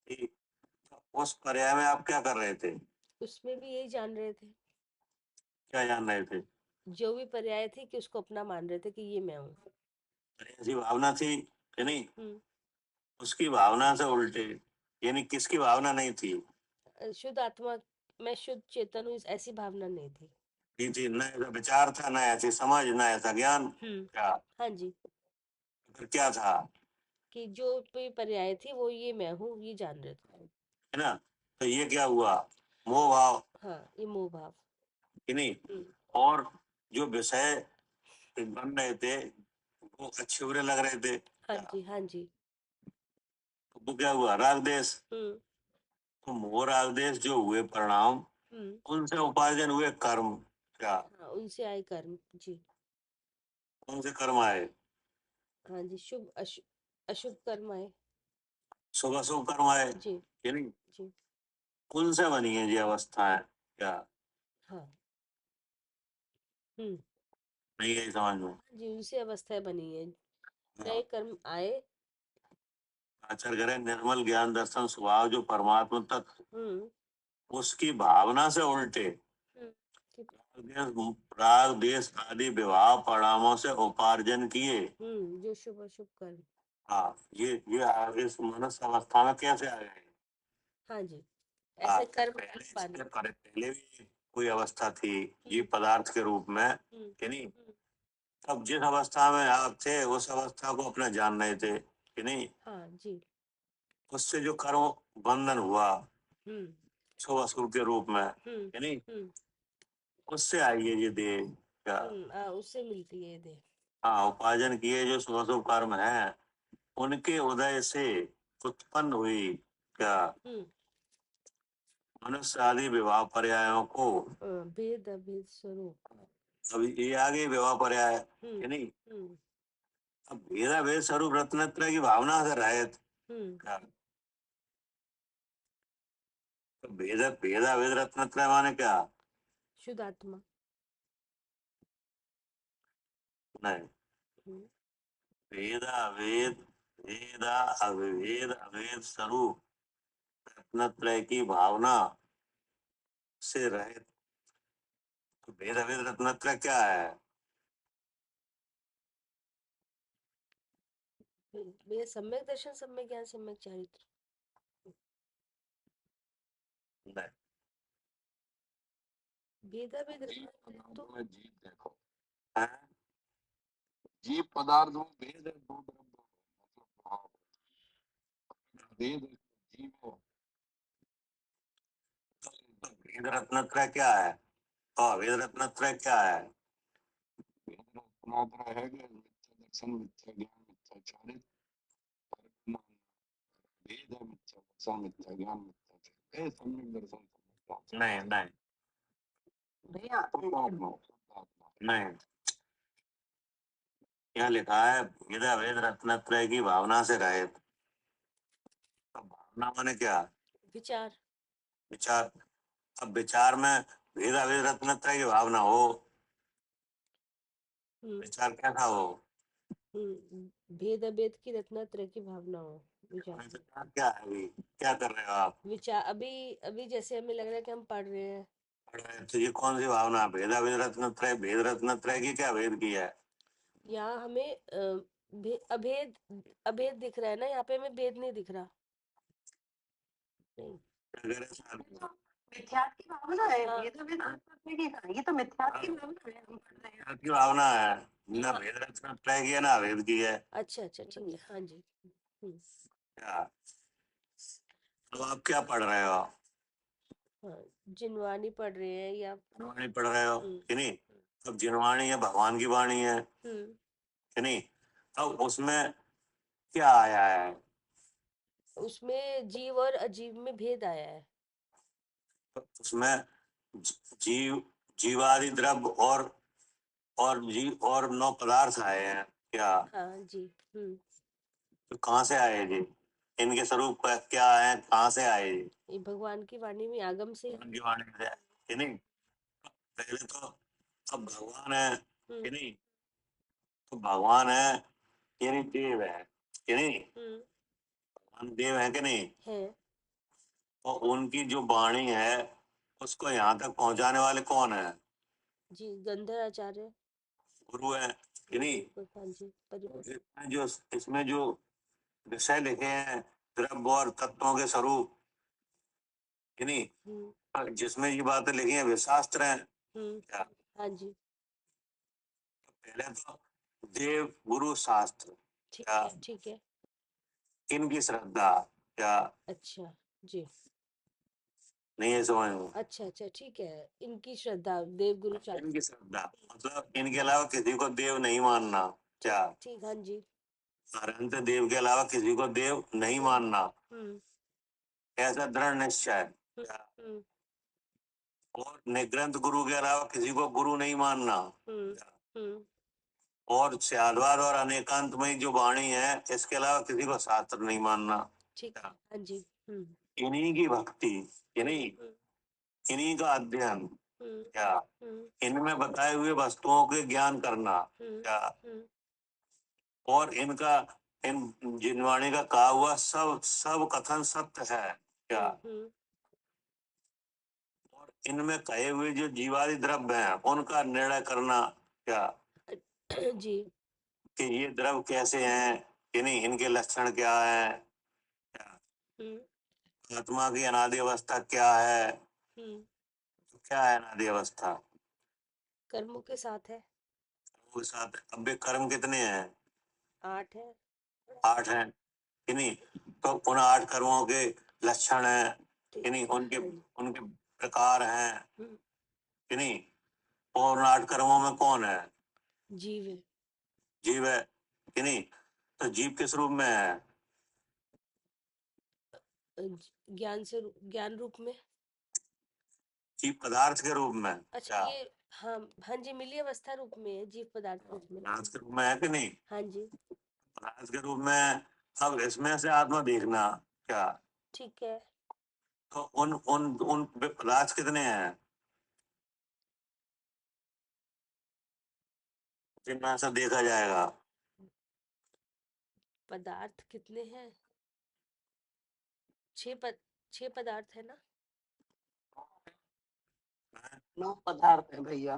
थी? तो उस पर्याय में आप क्या कर रहे थे? उसमें भी यही जान रहे थे, क्या जान रहे थे? जो भी पर्याय थी कि उसको अपना मान रहे थे कि ये मैं हूँ। ऐसी भावना थी कि नहीं? हम्म उसकी भावना से उल्टे यानी किसकी भावना नहीं थी? शुद्ध आत्मा, मैं शुद्ध चेतन हूँ, ऐसी भावना नहीं थी। नहीं थी, न ऐसा विचार था, न ऐसी समझ, न ऐसा ज्ञान। क्या? हाँ जी, फिर क्या था? कि जो भी पर्याय थी वो ये मैं हूँ, ये जान रहे थे। है ना? तो ये क्या हुआ? मोह भाव हाँ, ये मोह भाव। कि नहीं? हम्म और जो विषय बन रहे थे वो अच्छे बुरे लग रहे थे, हाँ क्या? जी, हाँ जी। तो वो क्या हुआ? राग देश। हम्म तो मोह राग देश जो हुए परिणाम, हम्म उनसे उपार्जन हुए कर्म। क्या? हाँ, उनसे आए कर्म जी। कौन से कर्म आए? हाँ जी, शुभ अशुभ, अशुभ कर्म आए। शुभ अशुभ कर्म आए जी कि नहीं? जी। उनसे बनी है ये अवस्थाएं। क्या? हाँ। हम्म नहीं यही समझ में? जी, उनसे अवस्थाएं बनी है, हाँ। नए कर्म आए। आचर करें निर्मल ज्ञान दर्शन स्वभाव जो परमात्मा तत्व, हम्म उसकी भावना से उल्टे हम्म राग देश आदि विवाह परिणामों से उपार्जन किए। जो शुभ अशुभ कर्म। हाँ, ये आगे इस मनुष्य अवस्था में कैसे आ गए? हाँ जी, हाँ, ऐसे कर्म पहले फल पाने। इसके पहले भी कोई अवस्था थी ये हम्म पदार्थ के रूप में हम्म कि नहीं? हम्म, तब जिस अवस्था में आप थे उस अवस्था को अपना जान रहे थे कि नहीं? हाँ जी। उससे जो कर्म बंधन हुआ हम्म शुभ अशुभ के रूप में हम्म कि नहीं, हम्म उससे आई है ये देह। क्या? उससे मिलती है ये देह। हाँ, उपार्जन किए जो शुभ अशुभ कर्म है उनके उदय से उत्पन्न हुई। क्या? हम्म मनुष्य आदि विवाह पर्यायों को। भेद अभेद स्वरूप। अब ये आगे विवाह पर्याय हम्म कि नहीं? हम्म अब भेदा भेद स्वरूप रत्नत्रय की भावना से रहित। हम्म क्या? तो भेदा भेद रत्नत्रय माने क्या? शुद्ध आत्मा। नहीं, हम्म भेदा भेद भेदा अभेद अभेद स्वरूप रत्नत्रय की भावना से रहित। तो भेद अभेद रत्नत्रय क्या है? मेरे सम्यक दर्शन, सम्यक ज्ञान, सम्यक चारित्र। नहीं, भेदा भेद जीव तो पदार्थों में जीव देखो है, जीव पदार्थ में भेद है, दो तरफ दो मतलब भाव भेद है, जीव है। तो भेद रत्नत्रय क्या है और अभेद रत्नत्रय क्या है? भेद रत्नत्रय है कि मिथ्या दर्शन मिथ्या ज्ञान मिथ्या चारित्र परिणाम। भेद है मिथ्या दर्शन मिथ्या ज्ञान मिथ्या चारित्र, ये सम्यक दर्शन नहीं नहीं भैया नहीं, क्या लिखा है? भेद अभेद रत्नत्रय की भावना से रहित। तो भावना माने क्या? विचार। विचार। अब विचार में भेद अभेद रत्नत्रय की भावना हो, हम्म विचार कैसा हो? भेद अभेद की रत्नत्रय की भावना हो, विचार। विचार क्या है? अभी क्या कर रहे हो आप? विचार अभी, अभी जैसे हमें लग रहा है कि हम पढ़ रहे हैं। पढ़ रहे हैं, तो ये कौन सी भावना? भेद अभेद रत्नत्रय, भेद रत्नत्रय की क्या भेद की है? यहाँ हमें अभेद, अभेद दिख रहा है ना, यहाँ पे हमें भेद नहीं दिख रहा। नहीं। क्या कह रहे हैं सर? मिथ्यात्व की भावना है, हाँ। भेद में ये तो मिथ्यात्व की भावना है, हम पढ़ रहे हैं। की भावना है, न भेद रचना तय की है ना अभेद की है। अच्छा अच्छा ठीक है, हाँ जी। क्या तो आप क्या पढ़ रहे हो? हाँ, जिनवानी पढ़ रहे हैं या जिनवाणी पढ़ रहे हो हम्म, कि नहीं? अब जिनवाणी है भगवान की वाणी है हम्म, कि नहीं? अब उसमें क्या आया है? उसमें जीव और अजीव में भेद आया है। उसमें जीव, जीवादि द्रव्य और जीव और 9 पदार्थ आए हैं क्या? हाँ जी। तो कहाँ से आए जी? इनके स्वरूप का क्या है, कहाँ से आए जी? ये भगवान की वाणी में आगम से। भगवान की वाणी से कि नहीं? पहले तो अब भगवान है हम्म, कि नहीं? तो भगवान है यानी देव है कि नहीं? हम्म, भगवान देव है कि नहीं? है और उनकी जो वाणी है उसको यहाँ तक पहुंचाने वाले कौन है? जी, गंधर आचार्य। गुरु है कि नहीं? हाँ जी, परिपक्व। इसमें जो विषय लिखे हैं द्रव्य और तत्वों के स्वरूप कि नहीं, जिसमें ये बातें लिखी हैं वे शास्त्र हैं क्या? हाँ जी, पहले तो देव गुरु शास्त्र ठीक क्या, है, ठीक है। इनकी श्रद्धा क्या अच्छा जी। नहीं है समझ में? अच्छा अच्छा ठीक है, इनकी श्रद्धा देव गुरु शास्त्र। इनकी श्रद्धा मतलब इनके अलावा किसी को देव नहीं मानना क्या? ठीक, हाँ जी। अनंत देव के अलावा किसी को देव नहीं मानना, हम्म, ऐसा दृढ़ निश्चय हम्म, क्या? हम्म, और निग्रंथ गुरु के अलावा किसी को गुरु नहीं मानना हम्म, क्या? हम्म, और स्याद्वाद और अनेकांत में जो वाणी है इसके अलावा किसी को शास्त्र नहीं मानना ठीक क्या? है, हाँ जी। इन्हीं की भक्ति, इन्हीं हम्म, इन्हीं का अध्ययन हम्म, क्या, हम्म, इनमें बताए हुए वस्तुओं के ज्ञान करना हम्म, क्या, हम्म, और इनका इन जिनवाणी का कहा हुआ सब सब कथन सत्य है क्या? हम्म, और इनमें कहे हुए जो जीवादि द्रव्य हैं उनका निर्णय करना क्या, जी। कि ये द्रव्य कैसे हैं कि नहीं, इनके लक्षण क्या है क्या? हम्म, आत्मा की अनादि अवस्था क्या है? हम्म, तो क्या है अनादि अवस्था? कर्मों के साथ है। वो साथ अब भी कर्म कितने हैं? 8 है। 8 हैं कि नहीं? तो उन 8 कर्मों के लक्षण है ठीक कि नहीं, उनके है, हाँ जी। उनके प्रकार हैं हम्म, कि नहीं? और उन 8 कर्मों में कौन है? जीव है। जीव है कि नहीं? तो जीव किस रूप में है? ज्ञान से, ज्ञान रूप में। जीव पदार्थ के रूप में अच्छा क्या? ये, हाँ हाँ जी, मिली अवस्था रूप में है, जीव पदार्थ रूप में। पदार्थ के रूप में है कि नहीं? हाँ जी, पदार्थ के रूप में। अब इसमें से आत्मा देखना क्या, ठीक है। तो उन उन उन पदार्थ कितने हैं जिनमें से देखा जाएगा? पदार्थ कितने हैं? 6 पदार्थ है ना? 9 पदार्थ है भैया।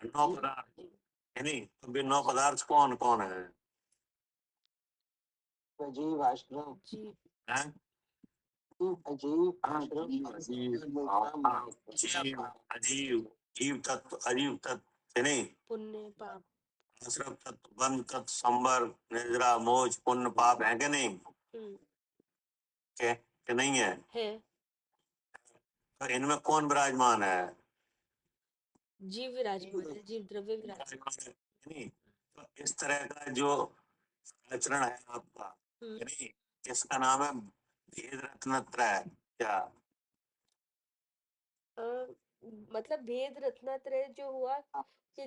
9 पदार्थ है नहीं? तो वे 9 पदार्थ कौन कौन है? अजीब आश्रम, जी। हैं? अजीब जीव, अजीव, जीव तत्व, अजीव तत्व है नहीं? पुण्य पाप। आश्रम तत्व, बंध तत्व, संबर, निद्रा, मोज, पुण्य, पाप है कि नहीं? हम्म, के नहीं है? है। तो इनमें कौन विराजमान है? जीव विराजमान है, जीव द्रव्य विराजमान। विराजमान है कि नहीं? तो इस तरह का जो आचरण है आपका हम्म, कि नहीं, इसका नाम है भेद रत्नत्रय क्या? अ, मतलब भेद रत्नात्रय जो हुआ कि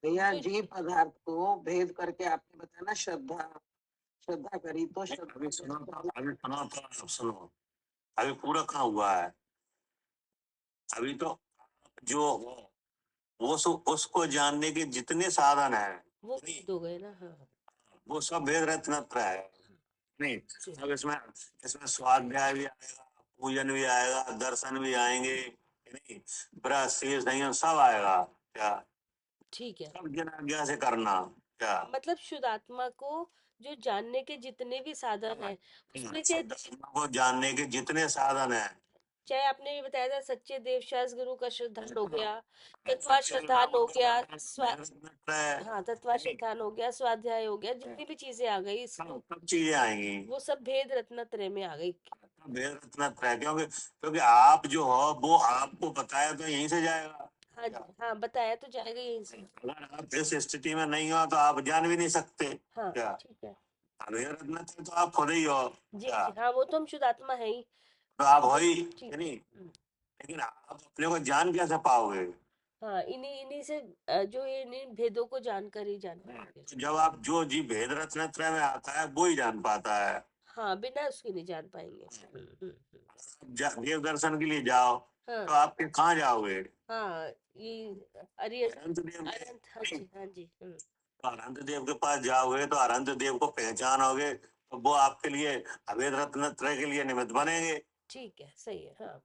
भैया जो जीव पदार्थ को भेद करके आपने बताया ना, श्रद्धा श्रद्धा करी तो अभी सुनो तो, अभी सुनो तो, अब सुनो, अभी पूरा कहाँ हुआ है? अभी तो जो हो वो उसको जानने के जितने साधन है वो नहीं, भेद हो गए ना, हाँ। वो सब भेद रत्नत्रय है नहीं? जी, अब इसमें इसमें स्वाध्याय भी आएगा, पूजन भी आएगा, दर्शन भी आएंगे नहीं, ब्रह्म शेष संयम सब आएगा क्या? ठीक है। सब जन आज्ञा से करना क्या? मतलब शुद्धात्मा को जो जानने के जितने भी साधन है उसमें से शुद्धात्मा को जानने के जितने साधन है चाहे आपने ये बताया था सच्चे देव शास्त्र गुरु का श्रद्धान हो गया, तत्वा श्रद्धान हो गया, हाँ तत्वा श्रद्धान हो गया, स्वाध्याय हो गया, जितनी भी चीजें आ गई इसमें सब चीजें आएंगी, वो सब भेद रत्नत्रय में आ गई। भेद रत्नत्रय, क्योंकि आप जो हो वो आपको बताया तो यहीं से जाएगा। हाँ जी, हाँ बताया तो जाएगा यहीं से। अगर आप इस स्थिति में नहीं हो तो आप जान भी नहीं सकते। हाँ क्या ठीक है भेद रत्नत्रय तो आप खुद ही हो। जी क्या? जी, हाँ वो तो हम शुद्ध आत्मा है ही। तो आप हो ही, ठीक नहीं, हम्म, लेकिन आप अपने को जान कैसे पाओगे? हाँ इन्हीं इन्हीं से जो ये इन भेदों को जानकर ही जान पाएंगे। तो जब आप जो जीव भेद रत्नत्रय में आता है वो ही जान पाता है। हाँ बिना उसके नहीं जान पाएंगे। देव दर्शन के लिए जाओ हाँ तो आप फिर कहाँ जाओगे? हाँ ये अरियत अनंत देव के, अनंत, हाँ जी हाँ जी तो अनंत देव के पास जाओगे तो अनंत देव को पहचानोगे तो वो आपके लिए अभेद रत्नत्रय के लिए निमित्त बनेंगे। ठीक है सही है हाँ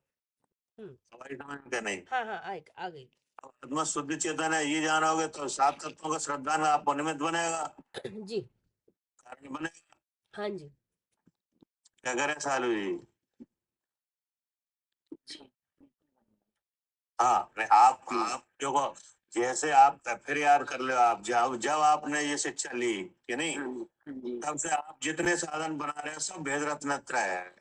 हमारी समझ में क्या नहीं? हाँ हाँ आ गई। अब आत्मा शुद्ध चेतन है ये जानोगे तो सात तत्वों का श्रद्धा में आपको निमित्त बनेगा, जी कारण बनेगा। हाँ जी क्या करें सालू जी? हाँ, नहीं, आप देखो, जैसे आप फिर याद कर लो, आप जब जब आपने ये शिक्षा ली कि नहीं, तब से आप जितने साधन बना रहे हैं सब भेद रत्नत्रय है।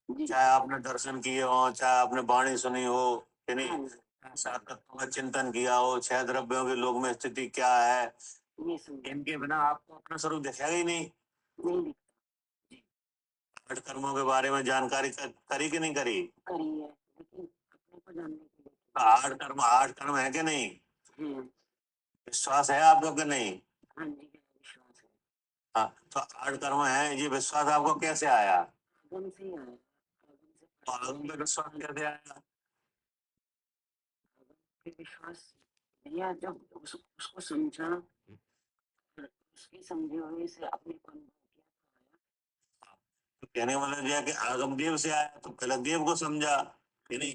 चाहे आपने दर्शन किए हो, चाहे आपने वाणी सुनी हो कि नहीं, सात तत्वों का चिंतन किया हो, छह द्रव्यों के लोक में स्थिति क्या है, इनके बिना आपको अपना स्वरूप दिखेगा ही नहीं। आठ कर्मों के बारे में जानकारी करी कि नहीं करी? तो आठ कर्म है कि नहीं? विश्वास है आपको कि नहीं? हाँ, तो आठ कर्म है, ये विश्वास आपको कैसे आया? तो आगम पे विश्वास कैसे आया? विश्वास भैया जब उसको समझा, उसकी समझे हुए से अपने को अनुभव किया। तो कहने का मतलब यह है कि आगम देव से आया तो पहले देव को समझा कि नहीं,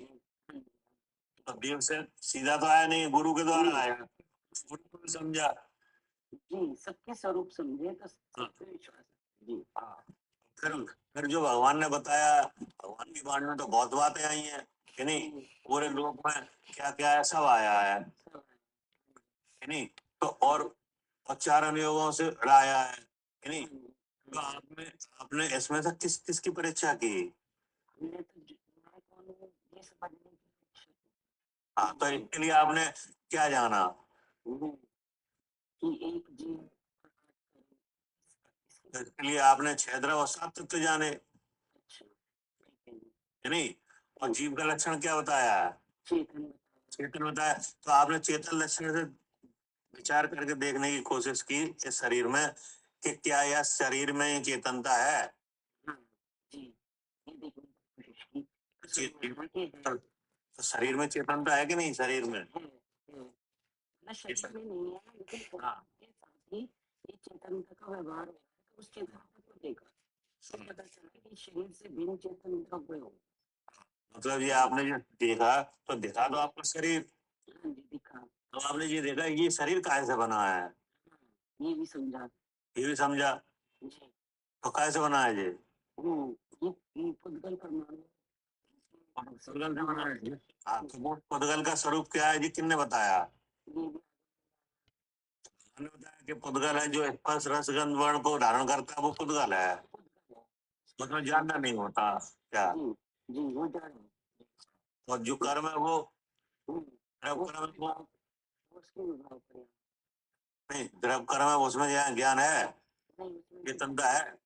तो देव से सीधा तो आया नहीं, गुरु के द्वारा आया, गुरु को भी समझा। जी सबके स्वरूप समझे तो सबके विश्वास है। जी हाँ, फिर जो भगवान ने बताया, भगवान की वाणी में तो बहुत बातें आई हैं कि नहीं, पूरे लोक में क्या क्या है सब आया है कि नहीं, तो और उच्चारण योगों से लाया है कि नहीं, तो आपने आपने इसमें से किस किसकी परीक्षा की? हमने तो मैं कौन हूँ ये समझने की इच्छा की। हाँ, तो इसके लिए आपने क्या जाना? कि एक जीव तो इसके लिए आपने छह द्रव्य और सात तत्व जाने कि नहीं, और जीव का लक्षण क्या बताया है? चेतन चेतन बताया, तो आपने चेतन लक्षण से विचार करके देखने की कोशिश की इस शरीर में कि क्या यह शरीर में ही चेतनता है? हाँ जी ये देखने की कोशिश की। तो शरीर में चेतनता है कि नहीं? शरीर में ना शरीर में नहीं है लेकिन के साथ ही ये चेतनता का व्यवहार हो रहा है, तो उस चेतनता को देखा तो पता चला कि शरीर से भिन्न चेतन द्रव्य हो। मतलब ये आपने जो देखा तो दिखा तो आपका शरीर, हाँ जी दिखा, तो आपने ये देखा ये शरीर काहे से बना है, ये भी समझा। ये भी समझा, जी तो कैसे बना है ये? ये पुद्गल परमाणु पुद्गल से बना है ये। हाँ, तो वो पुद्गल का स्वरूप क्या है जी, किसने बताया? ये भी हमने बताया कि पुद्गल है जो स्पर्श रस गंध वर्ण को धारण करता है, वो पुद्गल है, उसमें जानना नहीं होता क्या? जी वो जान और जो कर्म है वो द्रव कर्म है, वो उसके विभाग पर नहीं, द्रव कर्म है उसमें ज्ञान है, नहीं उसमें चेतनता है,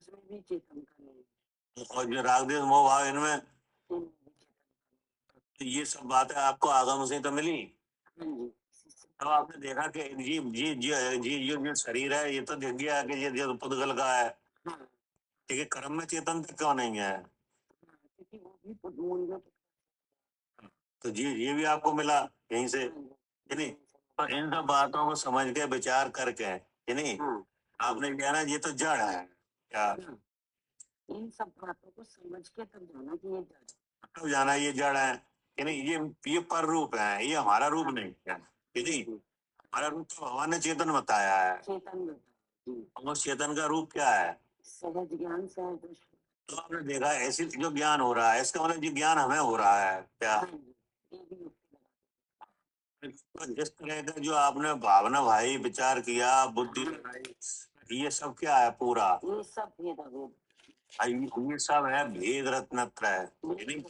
उसमें भी चेतनता नहीं और जो राग द्वेष मोह भाव इनमें, है। तो ये सब बातें आपको आगम से तो मिली। हाँ जी तब आपने देखा कि जी जी जी जी जो शरीर है ये तो दिख गया कि ये जो पुद्गल का है, हाँ लेकिन कर्म में चेतनता क्यों नहीं है? क्योंकि वो भी पुद्गल में तो जी ये भी आपको मिला यहीं से कि नहीं, और इन सब बातों को समझ के विचार करके कि नहीं, आपने क्या ना ये तो जड़ है क्या, इन सब बातों को समझ के तब जाना कि ये जड़ तब जाना ये जड़ है कि नहीं, ये पर रूप है, ये हमारा रूप नहीं है कि नहीं, हमारा रूप तो भगवान ने चेतन बताया है, चेतन और उस चेतन का रूप क्या है? सहज ज्ञान सहज दृष्टि। तो आपने देखा ऐसी जो ज्ञान हो रहा है इसका मतलब ये ज्ञान हमें हो रहा है क्या? तो जिस तरह का जो आपने भावना भाई विचार किया बुद्धि लगाई ये सब क्या है पूरा? ये सब भेद अभेद भाई ये सब है भेद रत्नत्रय नहीं?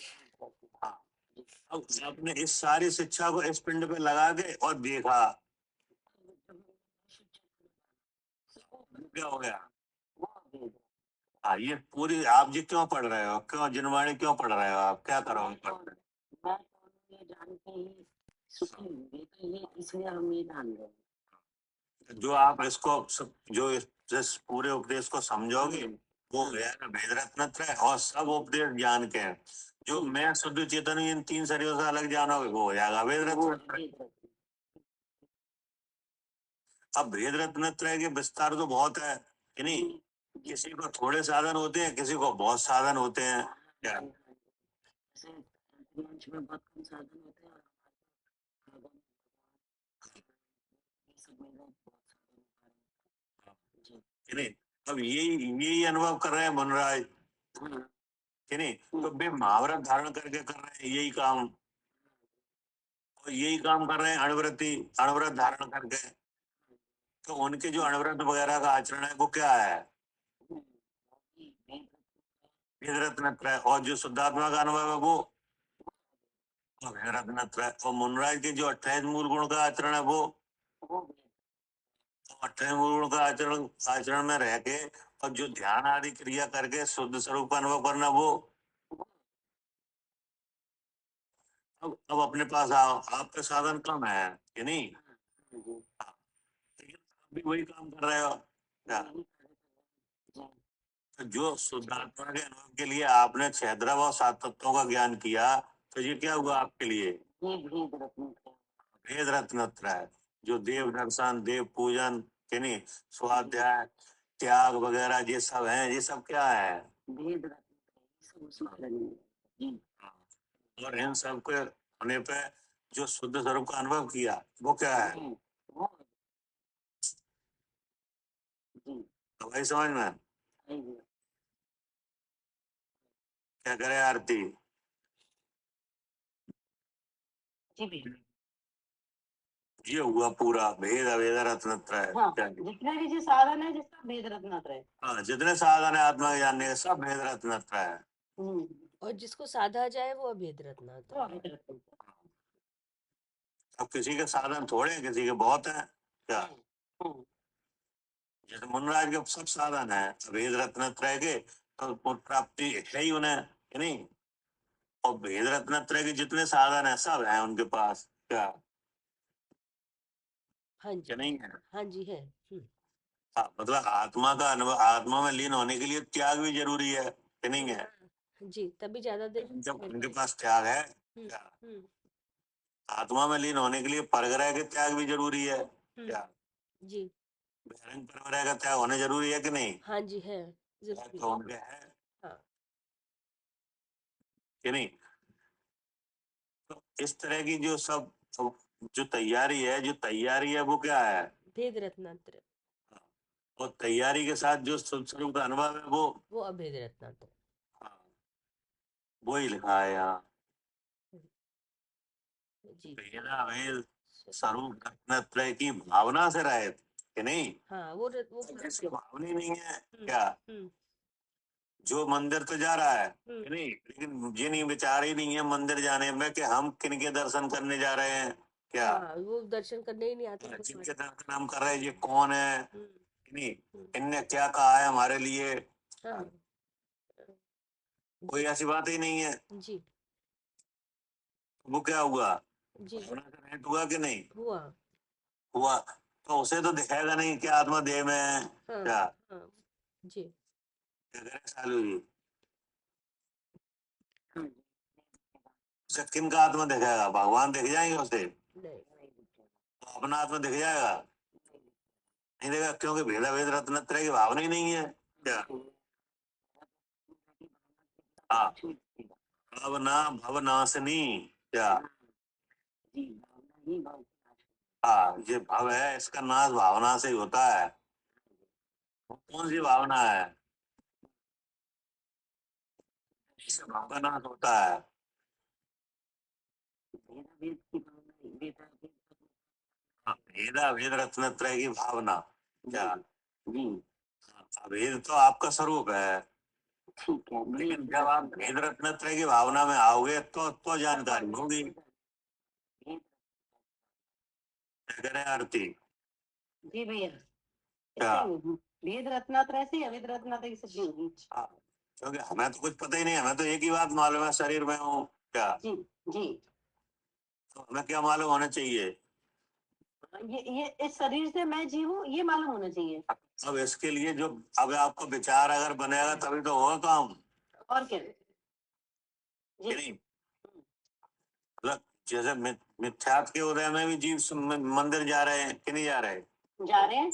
हाँ। अब आपने इस सारी शिक्षा को इस पिंड पे लगा के और देखा क्या हो गया? वो अभेद है। हाँ ये पूरी आप जी क्यों पढ़ रहे हो? क्यों जिनवाणी क्यों पढ़ रहे हो? आप क्या करोगे पढ़ के? मैं तो ये जान के ही सुखी हूँ तो ये इसलिए हम ये जान रहे हैं। जो आप इसको जो इस पूरे उपदेश को समझोगे वो है ना भेद रत्नत्रय और सब उपदेश ज्ञान के हैं। जो मैं शुद्ध चेतन हूं, इन तीन शरीरों से अलग जानोगे वो हो जाएगा भेद वो रत्नत्रय। भेद है। अब भेद रत्नत्रय के विस्तार तो बहुत है कि नहीं? किसी को थोड़े साधन होते हैं किसी को बहुत साधन होते हैं क्या? जैसे अंतरिक्ष में बहुत कम साधन होते हैं और हमारे पास ये सब में बहुत साधन होता है। जी। कि नहीं? अब यही अनुभव कर रहे हैं मनराज हाँ। कि नहीं? तो वे महावरत धारण करके कर रहे हैं यही काम और यही काम कर रहे हैं अणुव्रति अणुव्रत धारण करके। तो उनके जो अणुव्रत वगैरह का आचरण है वो क्या है? भेद रत्नत्रय और जो शुद्धात्मा का अनुभव है वो भेद रत्नत्रय और मुनराज के जो 28 मूल गुण का आचरण है वो 28 मूल गुण का आचरण आचरण में रह के और जो ध्यान आदि क्रिया करके शुद्ध स्वरूप का अनुभव करना वो। अब अपने पास आओ आपका साधन कम है कि नहीं? हाँ, लेकिन आप भी वही काम कर रहे हो क्या? तो जो शुद्धात्मा के अनुभव के लिए आपने छह द्रव्य और सात तत्वों का ज्ञान किया तो ये क्या हुआ आपके लिए? भेद रत्नत्रय जो देव दर्शन देव पूजन के नहीं स्वाध्याय त्याग वगैरह ये सब है ये सब क्या है? भेद रत्न और इन सब के होने पे जो शुद्ध स्वरूप का अनुभव किया वो क्या है? तो भाई समझ में क्या करे आरती? ये हुआ पूरा भेद अभेद रत्नत्रय। हाँ, क्या? जितने भी जो साधन है जिसका भेद रत्नत्रय। हाँ जितने साधन है आत्मा के जानने के सब भेद रत्नत्रय है। और जिसको साधा जाए वो अभेद रत्नात्रय। अब किसी के साधन थोड़े हैं किसी के बहुत हैं क्या? जैसे मुनराज के सब साधन है भेद रत्नत्रय के तो प्राप्ति है ही उन्हें कि नहीं? और भेद रत्नत्रय के जितने साधन है सब है उनके पास क्या? हाँ जी क्या नहीं है? हाँ जी है। हाँ, मतलब आत्मा का अनुभव आत्मा में लीन होने के लिए त्याग भी जरूरी है कि नहीं है? जी तभी ज्यादा देर जब उनके पास त्याग है क्या? आत्मा में लीन होने के लिए परग्रह के त्याग भी जरूरी है क्या? जी बहिरंग परग्रह का त्याग होना जरूरी है कि नहीं? हाँ जी है जरूरी तो उनके है हाँ कि नहीं? तो इस तरह की जो सब जो तैयारी है वो क्या है? भेद रत्नात्रय और तैयारी के साथ जो स्वरूप का अनुभव है वो अभेद रत्नात्रय। हाँ, वो ही लिखा है यहाँ जी भेद अभेद स्वरूप रत्नत्रय की भावना से रहे कि नहीं? हाँ वो जिसकी भावना ही नहीं है क्या? हम्म जो मंदिर तो जा रहा है हम्म कि नहीं लेकिन ये नहीं विचार ही नहीं है मंदिर जाने में कि हम किन के दर्शन करने जा रहे हैं क्या? हाँ वो दर्शन करने ही नहीं आते जिनके दर्शन हम कर रहे हैं ये कौन है कि नहीं? हम्म, इनने क्या कहा है हमारे लिए? हाँ कोई ऐसी बात ही नहीं है। जी वो क्या हुआ? जी भावना का रहित हुआ कि नहीं हुआ हुआ? तो उसे तो दिखेगा नहीं कि आत्मा देह में है हाँ क्या? हाँ जी क्या करे सालू जी? उसे किन का आत्मा दिखेगा? भगवान दिख जाएंगे उसे? नहीं तो अपना आत्मा दिख जाएगा? नहीं देगा क्योंकि भेदा भेद रत्नत्रय की भावना ही नहीं है क्या? हाँ भावना भवनाशनी क्या? हाँ ये भव है इसका नाश भावना से ही होता है। कौन सी भावना है? इससे भाव का नाश होता है। भेदा भेद रत्न त्रय की भावना क्या जी, भेद तो आपका स्वरूप है, ठीक है, लेकिन जब आप भेद रत्न त्रय की भावना में आओगे तो जानकारी होगी। क्या करें आरती? जी भैया, क्या? इससे भेद रत्नात्रय से अभेद रत्नात्रय की सिद्धि होगी। हाँ, क्योंकि हमें तो कुछ पता ही नहीं, हमें तो एक ही बात मालूम है, शरीर में हूँ क्या। जी जी, तो हमें क्या मालूम होना चाहिए? ये इस शरीर से मैं जीव हूँ, ये मालूम होना चाहिए। अब इसके लिए जो अब आपका विचार अगर बनेगा तभी तो होगा काम। और क्या कि जी, नहीं? मतलब जैसे मिथ्यात्व के उदय में भी जीव मंदिर जा रहे हैं कि नहीं जा रहे? जा रहे हैं।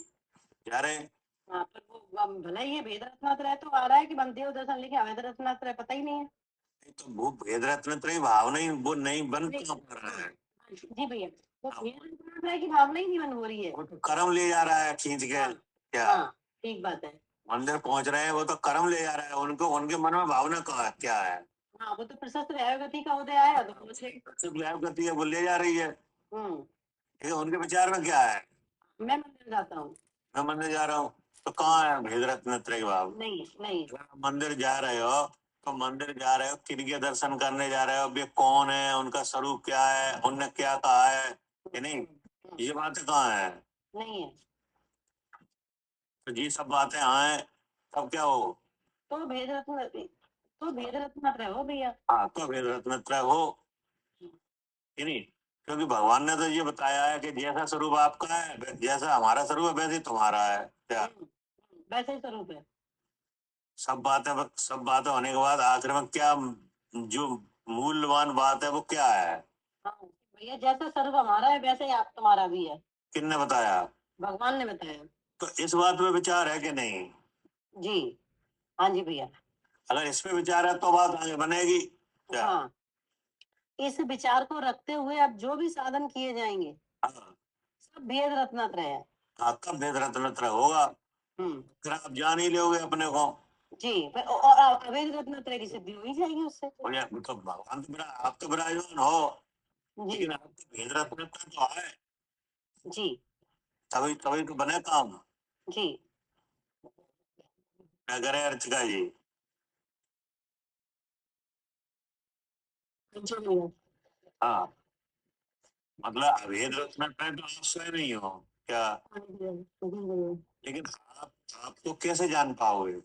जा रहे हैं। हाँ, पर वो भला ये भेद रत्नात्रय तो आ रहा है कि बनते दर्शन, लेकिन अवैध रत्नात्रय पता ही नहीं है। तो वो भेद रत्न त्रय भाव नहीं, वो नहीं बन क्यों पा रहा है? जी भैया, तो भेद रत्नात्रय की भावना ही नहीं बन हो रही है। वो तो कर्म ले जा रहा है खींच के। हाँ, क्या हाँ, ठीक बात है। मंदिर पहुंच रहे हैं, वो तो कर्म ले जा रहा है, उनको उनके मन में भावना क्या है? हाँ, वो तो प्रशस्त व्यायोगति का उदय आया तो पहुंच गए। सिर्फ लैब गति है, वो ले जा रही है। हम्म, ठीक है, उनके विचार में क्या है? मैं मंदिर जाता हूँ। मैं मंदिर जा रहा हूँ, तो कहाँ है भेद रत्न त्रय भाव? नहीं नहीं, अगर आप मंदिर जा रहे हो तो मंदिर जा रहे हो, किनके दर्शन करने जा रहे हो, वे कौन है, उनका स्वरूप क्या है, उनने क्या कहा है कि नहीं, ये बातें कहाँ है? नहीं है। तो ये सब बातें आए तब क्या हो? तो भेद रत्न, तो भेद रत्नात्रय हो भैया। हाँ, तो भेद रत्न त्रय हो कि नहीं? क्योंकि भगवान ने तो ये बताया है कि जैसा स्वरूप आपका है, जैसा हमारा स्वरूप है वैसे ही तुम्हारा है क्या। वैसे ही स्वरूप है। सब बातें होने के बाद आखिर में क्या जो मूल्यवान बात है वो क्या है? हाँ भैया, जैसा स्वरूप हमारा है वैसे ही आप तुम्हारा भी है। किसने बताया? भगवान ने बताया। तो इस बात पे विचार है कि नहीं? जी, हाँ जी भैया। अगर इस पे विचार है तो बात आगे बनेगी क्या। हाँ, इस विचार को रखते हुए अब जो भी साधन किए जाएंगे हाँ, सब भेद रत्नात्रय है। आपका भेद रत्न त्रय होगा, फिर आप जान ही लोगे अपने को। जी, और अभेद रत्नात्रय की सिद्धि हो ही जाएगी उससे। और यार, तो भगवान तो आप तो विराजमान हो, जी लेकिन आपका भेद रत्न त्रय तो है, जी तभी तभी तो बने काम। जी, क्या करे अर्चिका जी? जी भैया। हाँ, मतलब अभेद रत्न त्रय तो आप स्वयं नहीं हो क्या, हाँ जी भैया, जी भैया। लेकिन आपको कैसे जान पाओगे?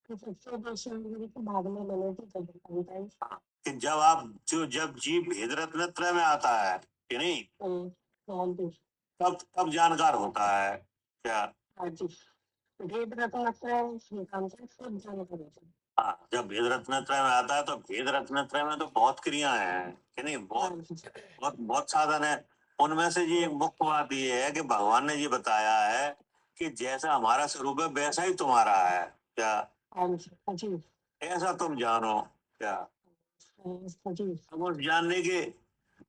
तो सबसे दर्शन के बाद में मैंने तो जब बताई। कि जब जीव भेद रत्न त्रय में आता है कि नहीं, हाँ जी, तब जानकार होता है क्या। हाँ जी, भेद रत्नात्रय श्रीकांत सब जाने का रहता है। हाँ, जब भेद रत्न त्रय में आता है तो भेद रत्न त्रय में तो बहुत क्रियाएं हैं कि नहीं, हाँ बहुत जी, बहुत बहुत साधन है। उनमें से ये एक मुख्य बात ये है कि भगवान ने ये बताया है कि जैसा हमारा स्वरूप है वैसा ही तुम्हारा है क्या। हाँ जी, हाँ जी, ऐसा तुम जानो क्या। हाँ जी, अब उस जानने की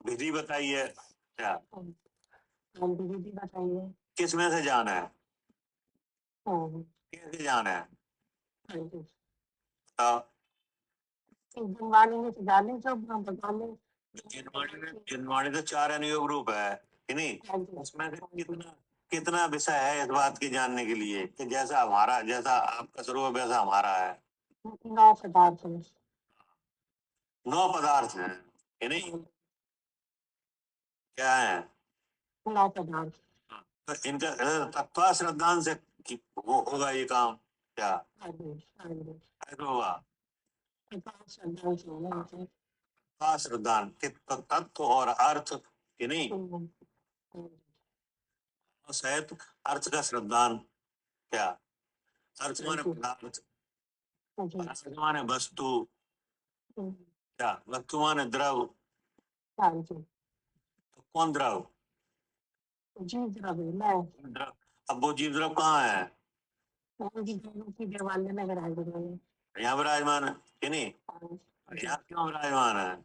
विधि बताइए क्या, हम भी बताइए। किस में से जाना है, हाँ कैसे जाना है? जी, तो एक दिन वाणी में तो जाने जो भगवान ने। जिनवाणी तो चार अनुयोग रूप है कि नहीं, हाँ जी, उसमें से कितना कितना विषय है इस बात की जानने के लिए कि जैसा हमारा, जैसा आपका स्वरूप है वैसा हमारा है। 9 पदार्थ है। 9 पदार्थ हैं कि नहीं, क्या है? 9 पदार्थ। तो इनका तत्व श्रद्धांत से वो होगा ये काम क्या, हाँ जी, हाँ जी, ऐसा होगा। पदार्थ श्रद्धा से होना होता है। तत्व श्रद्धांत कि तत्व और अर्थ कि नहीं, सहित अर्थ का श्रद्धान क्या, अर्थ माने पदार्थ, पदार्थ माने वस्तु क्या, वस्तु माने द्रव, हाँ जी, तो कौन द्रव? जी द्रव्य मैं, द्रव, अब वो जीव द्रव कहाँ है? उनकी दोनों की देवालय में विराजमान है। यहाँ विराजमान है कि नहीं, जी, यहाँ क्यों विराजमान है?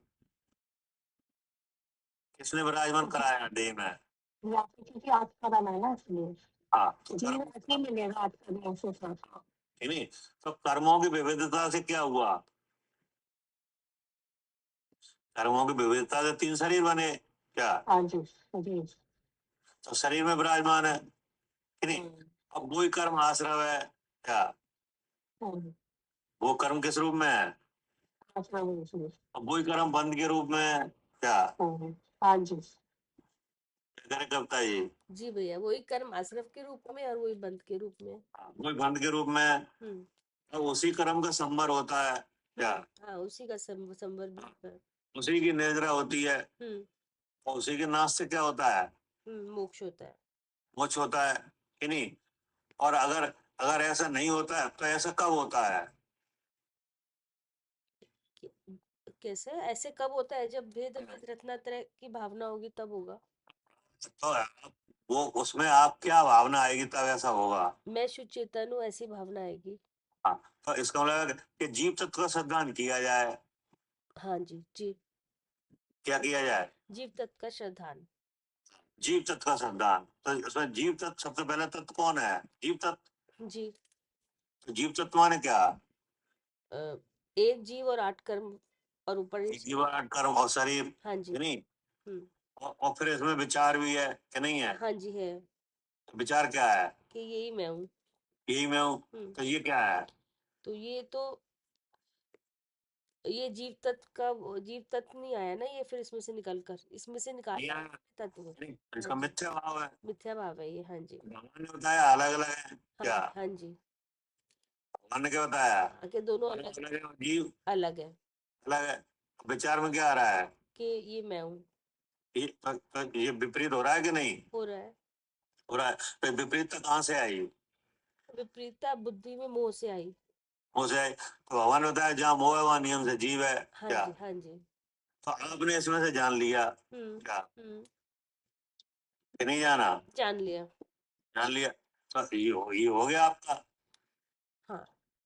किसने विराजमान कराया देह में? या तो क्योंकि आज का बना है ना इसलिए। हाँ, तो जी कर्म ऐसे मिलेगा आज का भी ऐसे साथ। कि नहीं, तो कर्मों की विविधता से क्या हुआ? कर्मों की विविधता से 3 शरीर बने क्या? हाँ जी जी। तो शरीर में विराजमान है कि नहीं? अब वही कर्म आश्रव है क्या? वो कर्म किस रूप में है? अब वही कर्म बंध के रूप में है क्या? हाँ जी। करे कविता जी? जी भैया, वही कर्म आश्रव के रूप में और वही बंध के रूप में। वही बंध के रूप में है। हम्म। अब उसी कर्म का संवर होता है क्या? हाँ, उसी का संवर भी होता है। उसी की निद्रा होती है और उसी के नाश से क्या होता है? मोक्ष होता है। मोक्ष होता है कि नहीं? और अगर अगर ऐसा नहीं होता है तो ऐसा कब होता है? कैसे ऐसे कब होता है? जब भेद भेद रत्नात्रय की भावना होगी तब होगा। तो वो उसमें आप क्या भावना आएगी तब ऐसा होगा? मैं शुद्ध चेतन हूँ, ऐसी भावना आएगी। हाँ, तो इसका मतलब है कि जीव तत्व का सिद्धांत किया जाए। हाँ जी जी। क्या किया जाए? जीव तत्व का श्रद्धान। जीव तत्व का सिद्धांत। तो उसमें जीव तत्व सबसे पहला तत्व कौन है? जीव तत्व। जी। तो जीव तत्व माने क्या? एक जीव और 8 कर्म और ऊपर जीवन कर्म और शरीर। हाँ जी। नहीं? हम्म। और फिर इसमें विचार भी है कि नहीं है? हाँ जी है। तो विचार क्या है? कि यही मैं हूँ। यही मैं हूँ। तो ये क्या है? तो ये जीव तत्व नहीं आया ना, ये फिर इसमें से निकाल तत्व इसका मिथ्या भाव है। मिथ्या भाव है ये। हाँ जी। भगवान ने बताया अलग अलग है क्या? हाँ जी। भगवान ने क्या बताया? कि दोनों अलग अलग है, जीव अलग है। अलग है। विचार में क्या आ रहा है? कि ये मैं हूँ। तो ये विपरीत हो रहा है कि नहीं? हो रहा है। हो रहा है। तो विपरीतता कहाँ से आई? विपरीतता बुद्धि में मोह से आई। हो जाए तो भगवान ने बताया जहाँ मोह है वहाँ नियम से जीव है हाँ क्या? जी हाँ जी। तो आपने इसमें से जान लिया क्या कि नहीं जाना? जान लिया। जान लिया। तो ये हो गया आपका हाँ,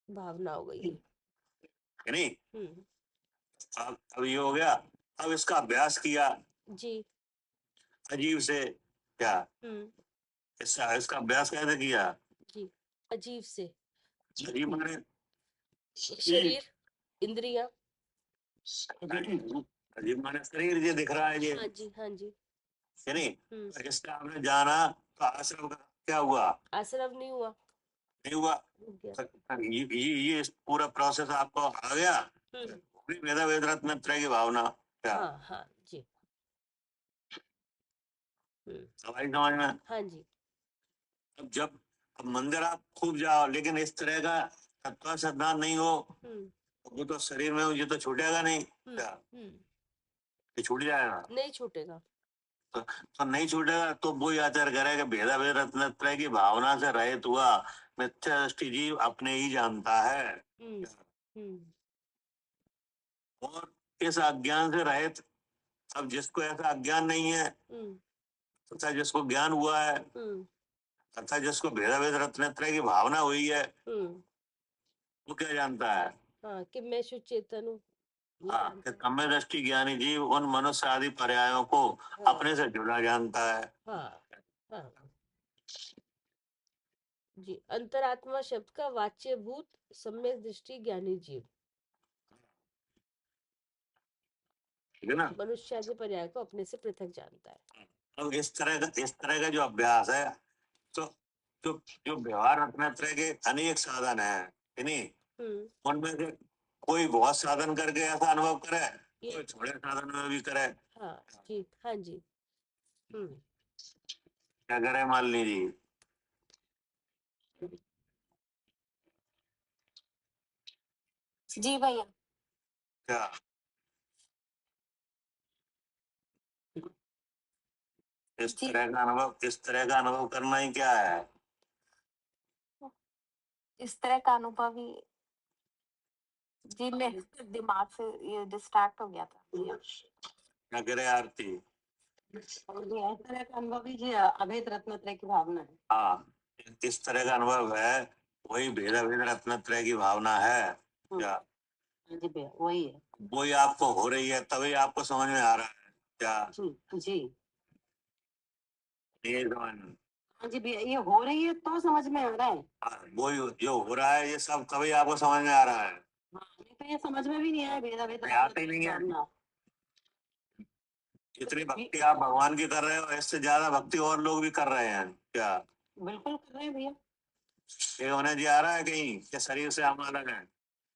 भावना हो गई। कि नहीं? हम्म। अब ये हो गया। अब इसका अभ्यास किया जी। अजीब से क्या? इसका अभ्यास कैसे किया? जी। अजीब से। अजीब माने शरीर, इंद्रियां। अजीब माने शरीर ये दिख रहा है ये हाँ जी हाँ जी। कि नहीं? तो इसका आपने जाना तो आश्रम का क्या हुआ? आश्रव नहीं हुआ। नहीं हुआ। गया। ये पूरा प्रोसेस आपको आ गया। वेदा वेद रत्न त्रय की भावना क्या? हाँ हाँ जी। सवाई समझ में? हाँ जी। अब मंदिर आप खूब जाओ लेकिन इस तरह का तत्व सिद्धांत नहीं हो वो तो शरीर में ये तो छूटेगा नहीं क्या? ये छूट जाएगा? नहीं छूटेगा। तो नहीं छूटेगा तो वही आचार करेगा भेदा भेद रत्नत्रय की भावना से रहित हुआ मिथ्या दृष्टि जीव अपने ही जानता है। और इस अज्ञान से रहित अब जिसको ऐसा अज्ञान नहीं है तथा जिसको ज्ञान हुआ है तथा जिसको भेदा भेद रत्नत्रय की भावना हुई है वो क्या जानता है? हाँ, कि मैं शुद्ध चेतन हूँ। कि कम्य दृष्टि ज्ञानी जीव उन मनुष्य आदि पर्यायों को अपने से जुड़ा जानता है। हाँ हाँ जी। अंतरात्मा शब्द का वाच्य भूत सम्यक दृष्टि ज्ञानी जीव ठीक है ना? मनुष्य आदि पर्याय को अपने से पृथक जानता है। अब इस तरह का जो अभ्यास है तो जो जो व्यवहार रत्नत्रय के अनेक साधन है नहीं उनमें से कोई बहुत साधन करके ऐसा अनुभव करे कोई थोड़े साधन में भी करे। हाँ जी हाँ जी। क्या करे मालिनी जी? जी भैया। क्या इस तरह का अनुभव करना ही क्या है? इस तरह का अनुभव ही जी मैं दिमाग से ये डिस्ट्रैक्ट हो गया था भैया। क्या करे आरती? इस तरह का अनुभव ही जी अभेद रत्नत्रय की भावना है। हाँ, इस तरह का अनुभव है वही भेदा भेद रत्नत्रय की भावना है क्या? जी भैया वही है। वही आपको हो रही है तभी आपको समझ में आ रहा है क्या? जी जी ये समझ में? हाँ जी भैया ये हो रही है तो समझ में आ रहा है। वही जो हो रहा है ये सब तभी आपको समझ में आ रहा है। हाँ, नहीं तो ये समझ में भी नहीं आया भेदा भेद आते ही नहीं है। भावना। जितनी भक्ति आप भगवान की कर रहे हो इससे ज्यादा भक्ति और लोग भी कर रहे हैं क्या? बिल्कुल कर रहे हैं भैया। ये उन्हें जी आ रहा है कहीं कि शरीर से हम अलग है?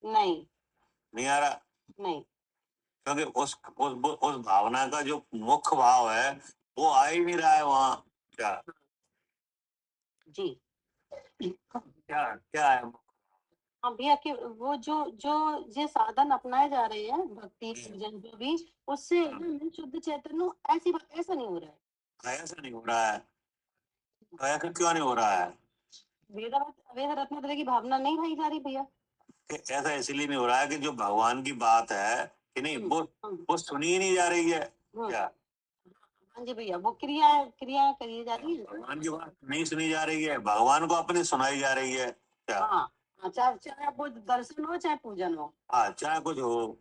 नहीं नहीं आ रहा, नहीं। क्योंकि उस भावना का जो मुख्य भाव है वो आ ही नहीं रहा है वहाँ क्या? जी क्या क्या है? हाँ भैया कि वो जो जो ये साधन अपनाए जा रहे हैं भक्ति पूजन जो भी, उससे हम शुद्ध चैतन्य ऐसा नहीं हो रहा है। ऐसा नहीं हो रहा है, तो ऐसा क्यों नहीं हो रहा है? वेद वेद रत्न तरह की भावना नहीं भाई जा रही भैया। कि ऐसा इसलिए नहीं हो रहा है कि जो भगवान की बात है कि नहीं वो सुनी ही नहीं जा रही है क्या? हाँ जी भैया, वो क्रिया क्रिया करी जा रही है। भगवान की बात नहीं सुनी जा रही है, भगवान को अपनी सुनाई जा रही है क्या? हाँ चाहे चाहे वो दर्शन हो चाहे पूजन हो। हाँ, चाहे कुछ हो,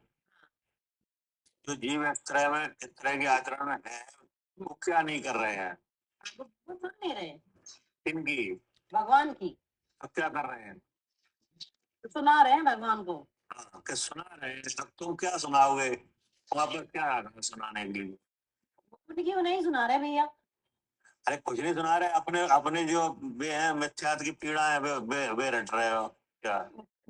जो जीव इस तरह में इस तरह के आचरण में है वो क्या नहीं कर रहे हैं? वो सुन नहीं रहे इनकी भगवान की, अब क्या कर रहे हैं? तो सुना रहे हैं भगवान को। हाँ, कि सुना रहे हैं, अब तुम क्या सुनाओगे? वहां पर क्या आ रहा है सुनाने के लिए? उनकी वो नहीं सुना रहे भैया। अरे कुछ नहीं सुना रहे, अपने अपने जो वे हैं मिथ्यात की पीड़ा है वे रट रहे हो क्या?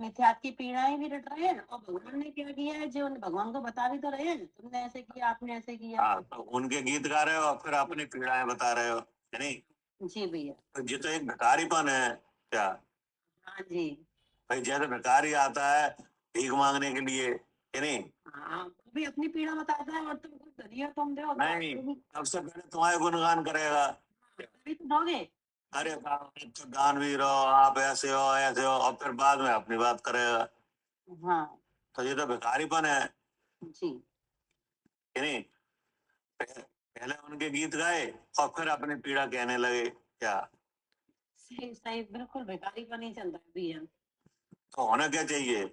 मिथ्यात की पीड़ाएं भी रट रहे हैं, और भगवान ने क्या किया है जो भगवान को बता भी तो रहे हैं, तुमने ऐसे किया आपने ऐसे किया। हाँ, तो उनके गीत गा रहे हो फिर अपनी पीड़ाएं बता रहे हो है नहीं? जी भैया। तो ये तो एक भिखारीपन है क्या? हाँ जी। भाई जैसे भिखारी आता है भीख मांगने के लिए है नहीं? हाँ वो भी अपनी पीड़ा बताता है, और तुम कुछ धनी हो तुम दो नहीं, सबसे पहले तुम्हारे गुणगान करेगा। तभी तो दोगे। अरे साहब आप तो दानवीर हो, आप ऐसे हो और फिर बाद में अपनी बात करेगा। हाँ तो ये तो भिखारीपन है जी। कि नहीं? पहले उनके गीत गाए और फिर अपनी पीड़ा कहने लगे क्या? सही सही, बिल्कुल भिखारी पर नहीं चलता है भैया। तो होना क्या चाहिए?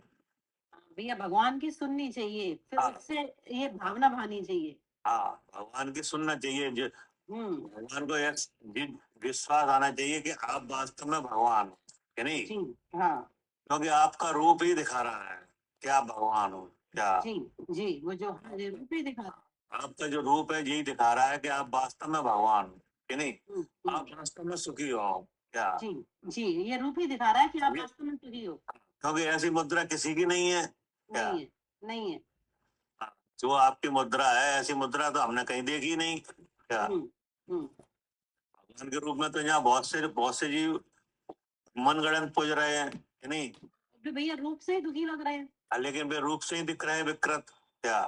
भैया भगवान की सुननी चाहिए, फिर हाँ। उससे ये भावना भानी चाहिए। हाँ, भगवान की सुनना चाहिए, जो हम्म। भगवान को एक विश्वास आना चाहिए कि आप वास्तव में भगवान हो कि नहीं? जी हाँ क्योंकि आपका रूप ही दिखा रहा है कि आप भगवान हो क्या? जी जी, वो जो हमारे रूप ही दिखा रहा आपका जो रूप है यही दिखा रहा है कि आप वास्तव में भगवान हो कि नहीं? है। आप वास्तव में सुखी हो क्या? जी जी, ये रूप ही दिखा रहा है कि आप ये- वास्तव में सुखी हो। क्योंकि ऐसी मुद्रा किसी की नहीं है क्या? नहीं है नहीं है। हाँ, जो आपकी मुद्रा है ऐसी मुद्रा तो हमने कहीं देखी नहीं क्या? हम्म। भगवान के रूप में तो यहाँ बहुत से जीव मनगढ़ंत पूज रहे हैं कि नहीं? तो भैया रूप से ही दुखी लग रहे हैं। लेकिन वे रूप से ही दिख रहे हैं विकृत क्या?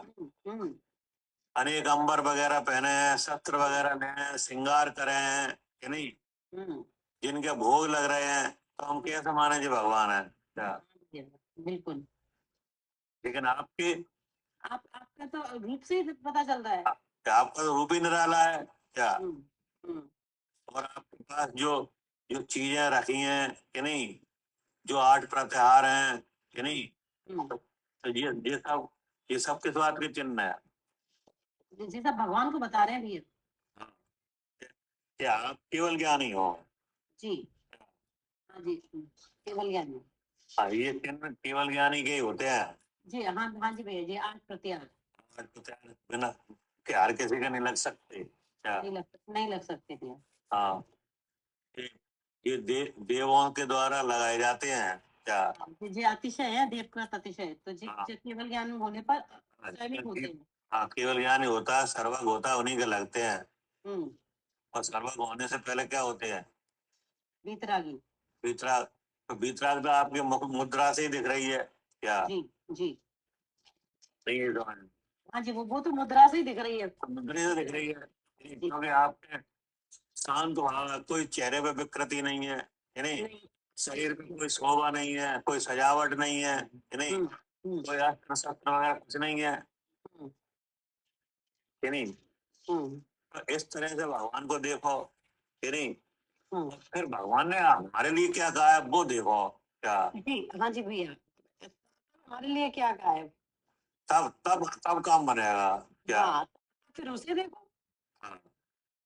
हम्म। अनेक अंबर वगैरह पहने हैं, शस्त्र वगैरह ले हैं, श्रृंगार करे हैं कि नहीं? हम्म। जिनके भोग लग रहे हैं तो हम कैसे माने जी भगवान है क्या? बिल्कुल। लेकिन आपके आपका तो रूप से ही पता चल रहा है। आपका तो रूप ही निराला है क्या? हम्म। और आपके पास जो जो चीजें रखी हैं कि नहीं, जो आठ प्रत्याहार हैं कि नहीं, तो ये सब किस बात के चिन्ह है? जी सब भगवान को बता रहे हैं भैया। हाँ, कि आप केवल ज्ञानी हो। जी हाँ जी, केवल ज्ञान में। हाँ, ये चिन्ह केवल ज्ञानी के ही होते हैं। जी हाँ हाँ जी भैया जी, 8 प्रत्याहार आठ प्रत्याहार बिना के हर किसी का नहीं लग सकते क्या? नहीं लग सकते भैया। हाँ, ये देवों के द्वारा लगाए जाते हैं क्या? जी अतिशय है, देवकृत अतिशय, तो जी हाँ। जी केवल ज्ञान होने पर सैनिक होते हैं। हाँ, केवल ज्ञानी होता है, सर्वज्ञ होता है, उन्हीं के लगते हैं। हम्म। और सर्वज्ञ होने से पहले क्या होते हैं? वीतरागी। वितराग। तो वितराग तो आपकी मुद्रा से ही दिख रही है क्या? जी जी सही है तो हाँ जी, वो तो मुद्रा से ही दिख रही है। मुद्रा से दिख रही है क्योंकि आपके शांत भाव है, कोई चेहरे पे विकृति नहीं है कि नहीं? शरीर पे कोई शोभा नहीं है, कोई सजावट नहीं है कि नहीं? कोई अस्त्र शस्त्र वगैरह कुछ नहीं है कि नहीं? तो इस तरह से भगवान को देखो कि नहीं? फिर भगवान ने हमारे लिए क्या कहा है वो देखो क्या? जी हाँ जी भैया, हमारे लिए क्या कहा है। तब तब तब काम बनेगा क्या? हाँ, फिर उसे देखो। हाँ,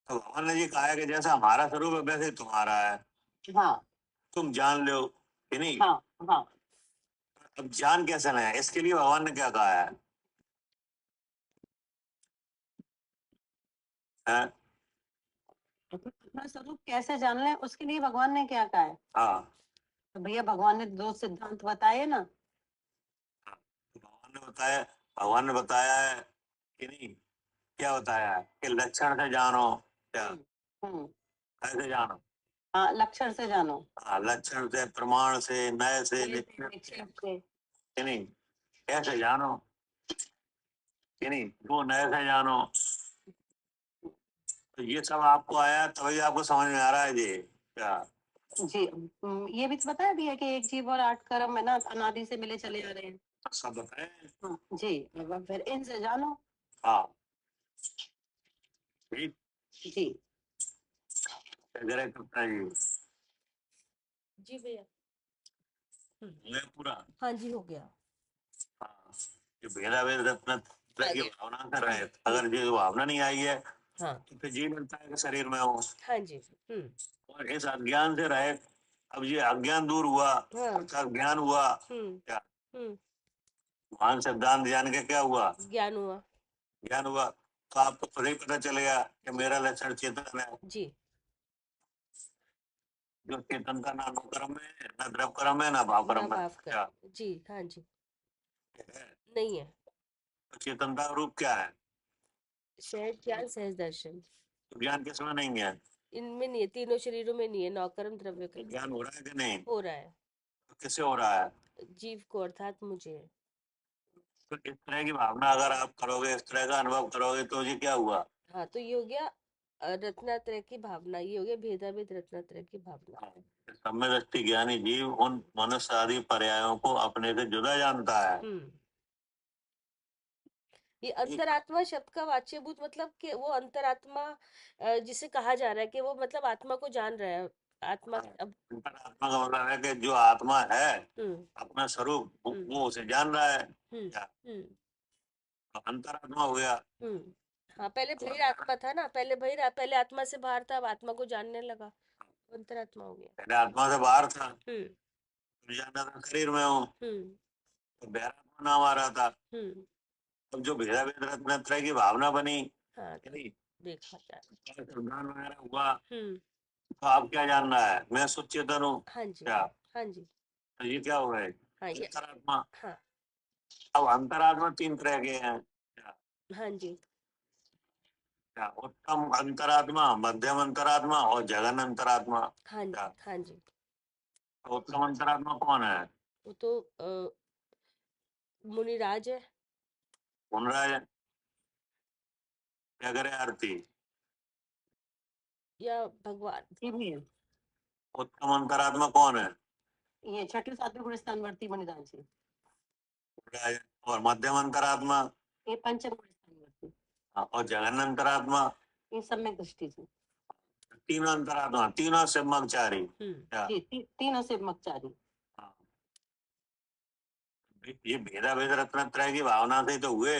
तो भगवान ने ये कहा है कि जैसा हमारा स्वरूप है वैसे ही तुम्हारा है, हाँ तुम जान लो कि नहीं? हाँ हाँ। अब जान कैसे लें, इसके लिए भगवान ने क्या कहा है? है। अपना स्वरूप कैसे जान लें उसके लिए भगवान ने क्या कहा है? हाँ, तो भैया भगवान ने 2 सिद्धांत बताए ना। तो भगवान ने बताया है कि नहीं? क्या बताया है कि लक्षण से जानो। क्या? हम्म कैसे जानो? हाँ, लक्षण से जानो। हाँ, लक्षण से, प्रमाण से, नए से, निक्षेप निश्चय से। कि नहीं? कैसे जानो कि नहीं? वो नए से जानो। तो ये सब आपको आया तभी आपको समझ में आ रहा है ये क्या? जी ये भी तो बताया भी है कि एक जीव और 8 कर्म है ना, अनादि से मिले चले आ रहे हैं। सब बताए। हाँ, जी अब फिर इनसे जानो। हाँ, ठीक। जी अगर कप्तान जी जी भैया। ले पूरा। हाँ जी, हो गया। हाँ, जो भेदा भेद रत्न की भावना कर रहे हैं, अगर ये भावना नहीं आई है हाँ तो फिर जी मिलता है कि शरीर में हो, हाँ जी। और इस अज्ञान से रहे। अब ये अज्ञान दूर हुआ, हाँ। अर्थात ज्ञान हुआ। हम्म क्या? हम्म महान सिद्धांत जान के क्या हुआ? ज्ञान हुआ। ज्ञान हुआ। तो आपको खुद ही पता चल गया कि मेरा लक्षण चेतन है। जी। जो चेतन का ना अनुकर्म है, ना द्रव कर्म है, ना भाव ना कर्म है। भाव क्या कर। जी हाँ जी। है? नहीं है। तो चेतन का रूप क्या है? सहज ज्ञान, सहज दर्शन। तो ज्ञान किसमें नहीं है? इनमें नहीं है, तीनों शरीरों में नहीं है, नौकर्म द्रव्य तो कर्म। ज्ञान हो रहा है कि नहीं? हो रहा है। तो किससे हो रहा है? जीव को, अर्थात मुझे। तो इस तरह की भावना अगर आप करोगे, इस तरह का अनुभव करोगे तो ये क्या हुआ? हाँ, तो ये हो गया रत्नात्रय की भावना, ये हो गया भेदाभेद रत्नात्रय की भावना। सम्यक दृष्टि ज्ञानी जीव उन मनुष्य आदि पर्यायों को अपने से जुदा जानता है। ये अंतरात्मा शब्द का वाच्यभूत मतलब कि वो अंतरात्मा जिसे कहा जा रहा है कि वो मतलब आत्मा को जान रहा है। आत्मा अब। अंतरात्मा का मतलब है कि जो आत्मा है, हम्म अपना स्वरूप, हम्म वो उसे जान रहा है। हम्म क्या? हम्म तो अंतरात्मा हो गया। हाँ, पहले बहिर आत्मा था ना, पहले आत्मा से बाहर था, अब आत्मा को जानने लगा, अंतरात्मा हो गया। पहले आत्मा से बाहर था, हम्म तो जानना था शरीर में हूँ, हम्म तो बहरात्मा नाम आ रहा था। हम्म अब जो भेदा भेद रत्नत्रय की भावना बनी, हाँ, कि तो नहीं, देखा जाए। श्रद्धान वगैरह हुआ, हम्म तो अब क्या जानना है? मैं सुचेतन हूँ। हाँ जी। क्या? हाँ जी। तो ये क्या हो गए? हाँ ये। अंतरात्मा। हाँ। अब अंतरात्मा तीन तरह के हैं। क्या? हाँ जी। क्या? उत्तम अंतरात्मा, मध्यम अंतरात्मा और जगन अंतरात्मा। हाँ क्या? हाँ जी। तो उत्तम अंतरात्मा कौन है? वो तो मुनिराज है। मुनराज। क्या करे आरती? या भगवान। ये भी है। उत्तम अंतरात्मा कौन है? ये छठे सातवें गुण स्थानवर्ती मणिदान जी। मुनराज। और मध्यम अंतरात्मा? ये पंचम गुण स्थानवर्ती। और जगन अंतरात्मा? ये सम्यक दृष्टि जी। तीनों अंतरात्मा, तीनों ब्रह्मचारी। क्या? जी तीनों से मकचारी। हाँ। ये भेदा भेद रत्नत्रय की भावना से ही तो हुए।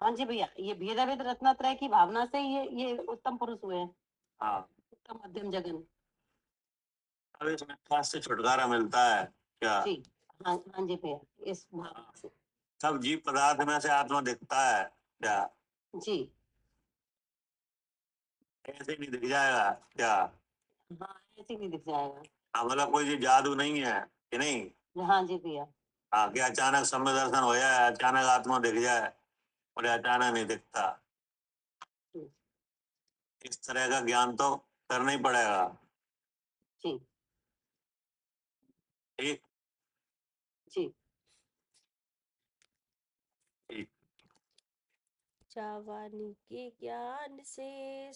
हाँ जी भैया, ये भेदाभेद रत्नात्रय की भावना से ये उत्तम पुरुष हुए हैं। हाँ। उत्तम मध्यम जगन। अब इस मिथ्या से छुटकारा मिलता है। क्या? जी हाँ हाँ जी भैया, इस भाव हाँ। से। सब जीव पदार्थ में से आत्मा दिखता है। क्या? जी ऐसे नहीं दिख जाएगा। क्या? हाँ, ऐसे नहीं दिख जाएगा। हाँ, मतलब कोई ये जादू नहीं है कि नहीं। हाँ जी भैया। हाँ, कि अचानक सम्य दर्शन हो जाए, अचानक आत्मा दिख जाए, और अचानक नहीं दिखता। जी इस तरह का ज्ञान तो करना ही पड़ेगा। जी ठीक। जी। ठीक। चावानी के ज्ञान से